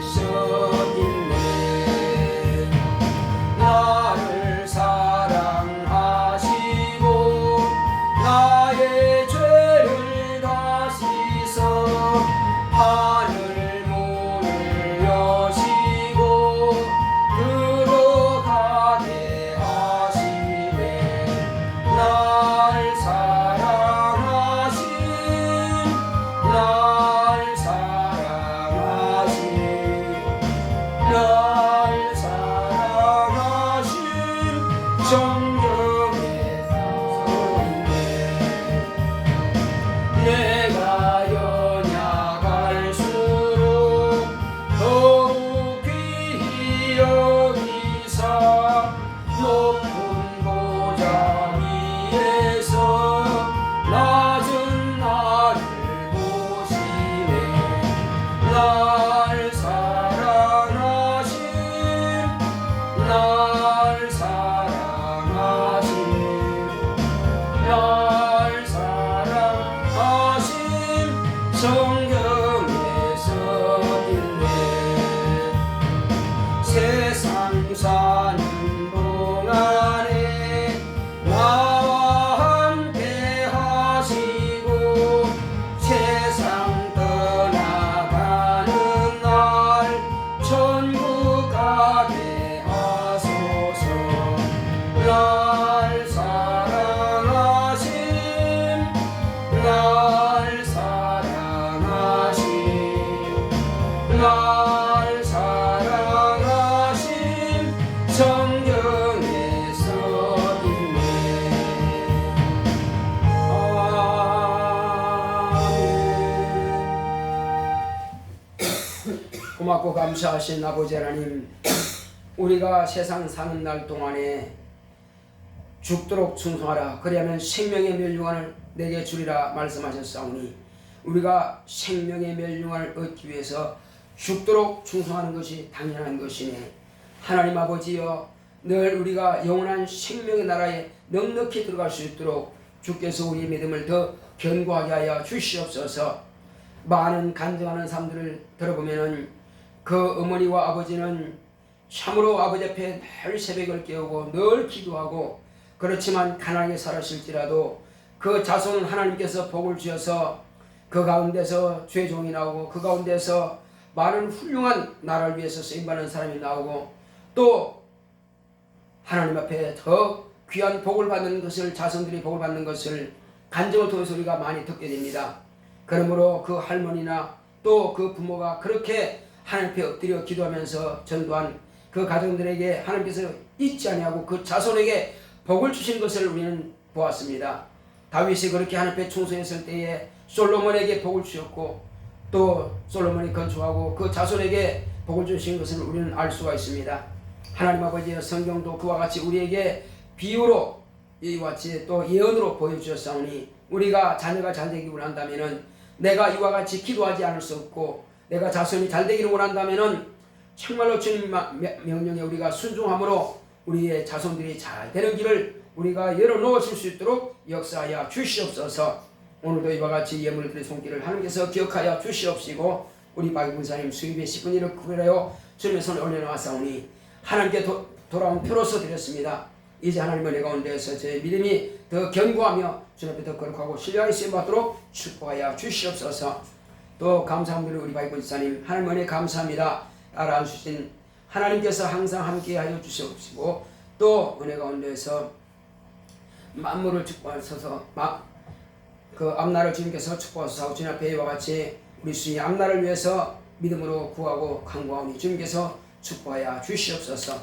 고맙고 감사하신 아버지 하나님, 우리가 세상 사는 날 동안에 죽도록 충성하라. 그리하면 생명의 멸류관을 내게 주리라 말씀하셨사오니, 우리가 생명의 멸류관을 얻기 위해서 죽도록 충성하는 것이 당연한 것이네. 하나님 아버지여, 늘 우리가 영원한 생명의 나라에 넉넉히 들어갈 수 있도록 주께서 우리의 믿음을 더 견고하게 하여 주시옵소서. 많은 간증하는 사람들을 들어보면은 그 어머니와 아버지는 참으로 아버지 앞에 늘 새벽을 깨우고 늘 기도하고, 그렇지만 가난하게 살았을지라도 그 자손은 하나님께서 복을 주셔서 그 가운데서 죄종이 나오고, 그 가운데서 많은 훌륭한 나라를 위해서 쓰임받는 사람이 나오고, 또 하나님 앞에 더 귀한 복을 받는 것을, 자손들이 복을 받는 것을 간증을 통해서 우리가 많이 듣게 됩니다. 그러므로 그 할머니나 또 그 부모가 그렇게 하나님 앞에 엎드려 기도하면서 전도한 그 가정들에게 하나님께서 잊지 아니하고 그 자손에게 복을 주신 것을 우리는 보았습니다. 다윗이 그렇게 하나님 앞에 충성했을 때에 솔로몬에게 복을 주셨고, 또 솔로몬이 건축하고 그 자손에게 복을 주신 것을 우리는 알 수가 있습니다. 하나님 아버지의 성경도 그와 같이 우리에게 비유로 이와 같이 또 예언으로 보여주셨사오니, 우리가 자녀가 잘 되기를 원한다면은, 내가 이와 같이 기도하지 않을 수 없고, 내가 자손이 잘 되기를 원한다면은 정말로 주님 명령에 우리가 순종함으로 우리의 자손들이 잘 되는 길을 우리가 열어놓으실 수 있도록 역사하여 주시옵소서. 오늘도 이와 같이 예물을 드릴 손길을 하나님께서 기억하여 주시옵시고, 우리 박윤사님 수입의 10분 1을 구별하여 주님의 손에 올려놓았사오니 하나님께 돌아온 표로서 드렸습니다. 이제 하나님의 은혜 가운데에서 제 믿음이 더 견고하며 주님 앞에 더 거룩하고 신뢰하게 쓰임받도록 축복하여 주시옵소서. 또 감사합니다. 우리 박윤사님 하나님 은혜 감사합니다. 알아주신 하나님께서 항상 함께하여 주시옵시고, 또 은혜 가운데에서 만물을 축복하셔서 그 앞날을 주님께서 축복하소서. 주님 앞에 이와 같이 우리 수의 앞날을 위해서 믿음으로 구하고 간구하오니 주님께서 축복하여 주시옵소서.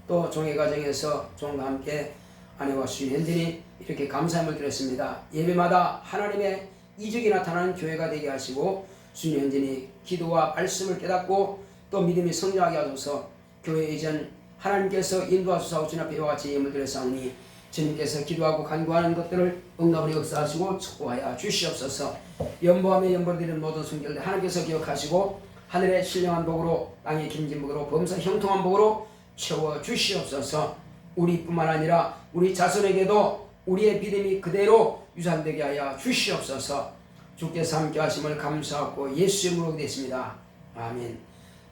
또 종의 가정에서 종과 함께 아내와 수인 현진이 이렇게 감사함을 드렸습니다. 예배마다 하나님의 이적이 나타나는 교회가 되게 하시고, 수인 현진이 기도와 말씀을 깨닫고 또 믿음이 성장하게 하소서. 교회 이전 하나님께서 인도하소서. 주님 앞에 이와 같이 예물 드렸사오니 주님께서 기도하고 간구하는 것들을 응답으로 역사하시고 축복하여 주시옵소서. 연보하며 연보를 드리는 모든 순결들 하나님께서 기억하시고 하늘의 신령한 복으로 땅의 김진 복으로 범사 형통한 복으로 채워 주시옵소서. 우리뿐만 아니라 우리 자손에게도 우리의 믿음이 그대로 유산되게 하여 주시옵소서. 주께서 함께 하심을 감사하고 예수의 이름으로 기도했습니다. 아멘.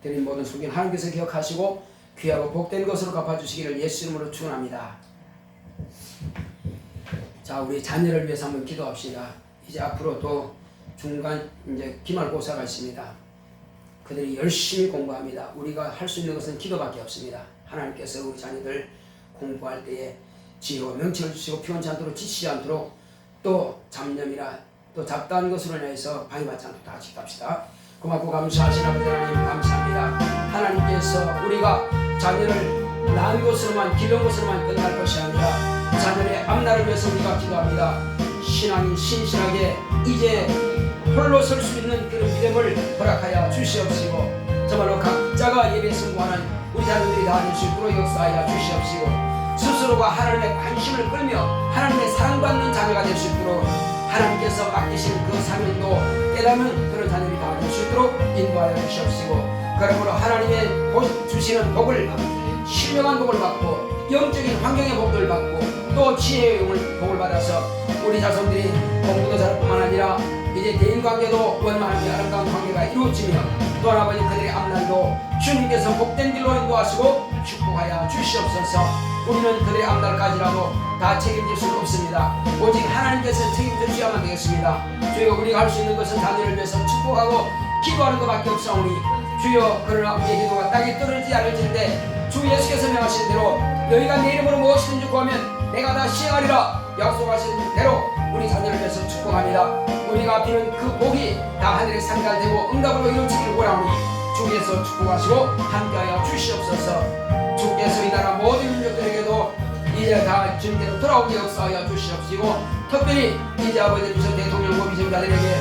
드린 모든 순결 하나님께서 기억하시고 귀하고 복된 것으로 갚아주시기를 예수 이름으로 축원합니다. 자, 우리 자녀를 위해서 한번 기도합시다. 이제 앞으로 또 중간 이제 기말고사가 있습니다. 그들이 열심히 공부합니다. 우리가 할 수 있는 것은 기도밖에 없습니다. 하나님께서 우리 자녀들 공부할 때에 지혜와 명철을 주시고 피곤치 않도록 지치지 않도록, 또 잡념이나 또 잡다한 것으로 인해서 방해받지 않도록 다 같이 기도합시다. 고맙고 감사하신 아버지 하나님 감사합니다. 하나님께서 우리가 자녀를 낳은 것으로만 기른 것으로만 끝날 것이 아니라 자녀의 앞날을 위해서 우리가 기도합니다. 신앙이 신실하게 이제 홀로 설 수 있는 그런 믿음을 허락하여 주시옵시고, 정말로 각자가 예배에 성공하는 우리 자녀들이 다 될 수 있도록 역사하여 주시옵시고, 스스로가 하나님의 관심을 끌며 하나님의 사랑받는 자녀가 될 수 있도록 하나님께서 맡기신 그 사명도 깨닫는 그런 자녀들이 다 될 수 있도록 인도하여 주시옵시고, 그러므로 하나님의 주시는 복을, 신령한 복을 받고 영적인 환경의 복을 받고 또 지혜의 복을 받아서 우리 자손들이 공부도 잘할 뿐만 아니라 이제 대인관계도 원만하게 아름다운 관계가 이루어지며, 또 아버지 그들의 앞날도 주님께서 복된 길로 인도하시고 축복하여 주시옵소서. 우리는 그들의 앞날까지라도 다 책임질 수는 없습니다. 오직 하나님께서 책임져 주셔야만 되겠습니다. 주여, 우리가 할 수 있는 것은 자녀를 위해서 축복하고 기도하는 것밖에 없사오니, 주여, 그러나 우리의 기도가 땅에 떨어지지 않을진데 주 예수께서 명하신 대로 너희가 내 이름으로 무엇이든지 구하면 내가 다 시행하리라 약속하신 대로 우리 자녀를 위해서 축복합니다. 우리가 비는 그 복이 다 하늘에 상달되고 응답으로 이루어지기를 원하오니 주께서 축복하시고 함께하여 주시옵소서. 주께서 이 나라 모든 민족들에게도 이제 다 주님께로 돌아오게 역사하여 주시옵시고, 특별히 이제 아버지 주신 대통령과 위정자들에게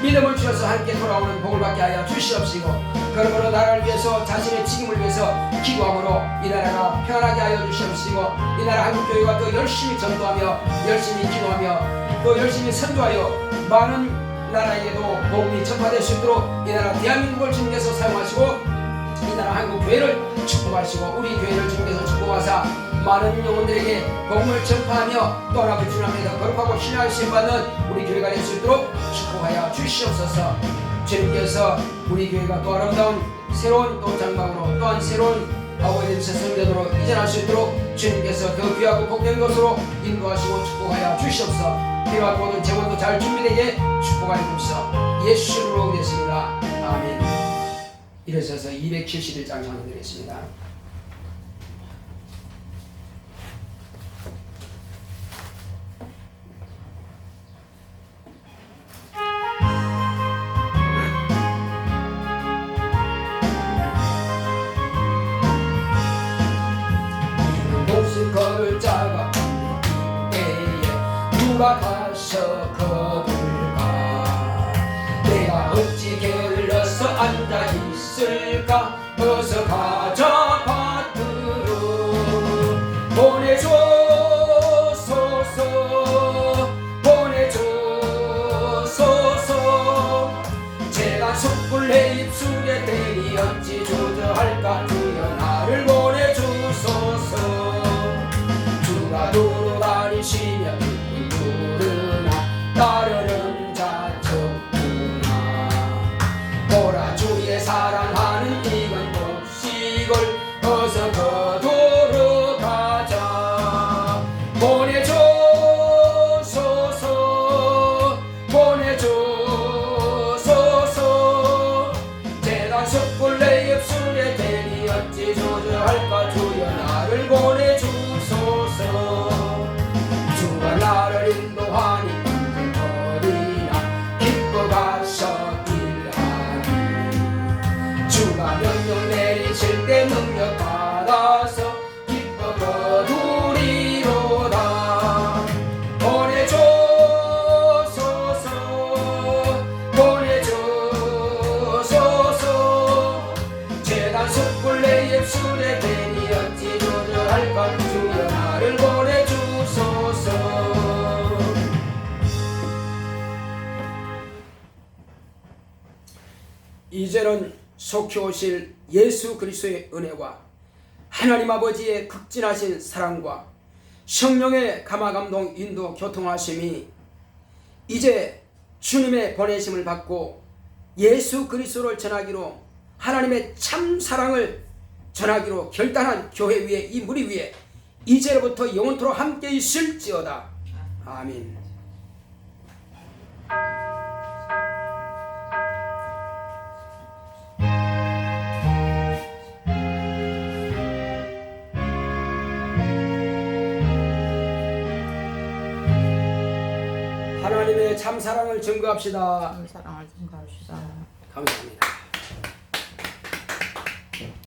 믿음을 주셔서 함께 돌아오는 복을 받게 하여 주시옵시고, 그러므로 나라를 위해서 자신의 책임을 위해서 기도함으로 이 나라가 편하게 하여 주시옵시고, 이 나라 한국교회가 또 열심히 전도하며 열심히 기도하며 또 열심히 선도하여 많은 나라에게도 복음이 전파될 수 있도록 이 나라 대한민국을 주님께서 사용하시고 이 나라 한국교회를 축복하시고 우리 교회를 주님께서 축복하사 많은 영혼들에게 복음을 전파하며 또 아버지 주님 앞에 더 거룩하고 신뢰하심 받는 우리 교회가 될 수 있도록 축복하여 주시옵소서. 주님께서 우리 교회가 또 아름다운 새로운 또 장막으로 또한 새로운 아버지의 성전으로 이전할 수 있도록 주님께서 더 귀하고 복된 것으로 인도하시고 축복하여 주시옵소서. 필요한 모든 재원도 잘 준비되게 축복하여 주옵소서. 예수로 기도했습니다. 아멘. 일어서서 271장 전해드리겠습니다. 걸을 자가 때에 누가 가서 거둘까? 내가 어찌 게을러서 앉아 있을까? 어서 가자 받들어 보내줘소서 보내줘소서. 제가 숯불 내 입술에 대니 어찌 조절할까? 주여 나를 보내주소서. 두루 다니시며 누르나 따르는 자척구나. 보라 주의 사랑하는 이건 독시골 어서 거두러 가자. 보내줘소서 보내줘소서. 재단 숯불 내 입술에 대니 어찌 조절할까? 주여 나를 보내주소서. 주가 나를 인도하니 언제거리나 기뻐 가서 일하니. 주가 명령 내리실 때 능력 받아서 기뻐 거두리로다. 보내줘소서 보내줘소서. 재단 숯불 내 입술에 대니 어찌 조절할까? 주여 나를 보내주소서. 이제는 속히 오실 예수 그리스도의 은혜와 하나님 아버지의 극진하신 사랑과 성령의 감화감동 인도 교통하심이 이제 주님의 보내심을 받고 예수 그리스도를 전하기로 하나님의 참 사랑을 전하기로 결단한 교회 위에 이 무리 위에 이제로부터 영원토록 함께 있을지어다. 아멘. 하나님의 참 사랑을 증거합시다. 참 사랑을 증거합시다. 감사합니다.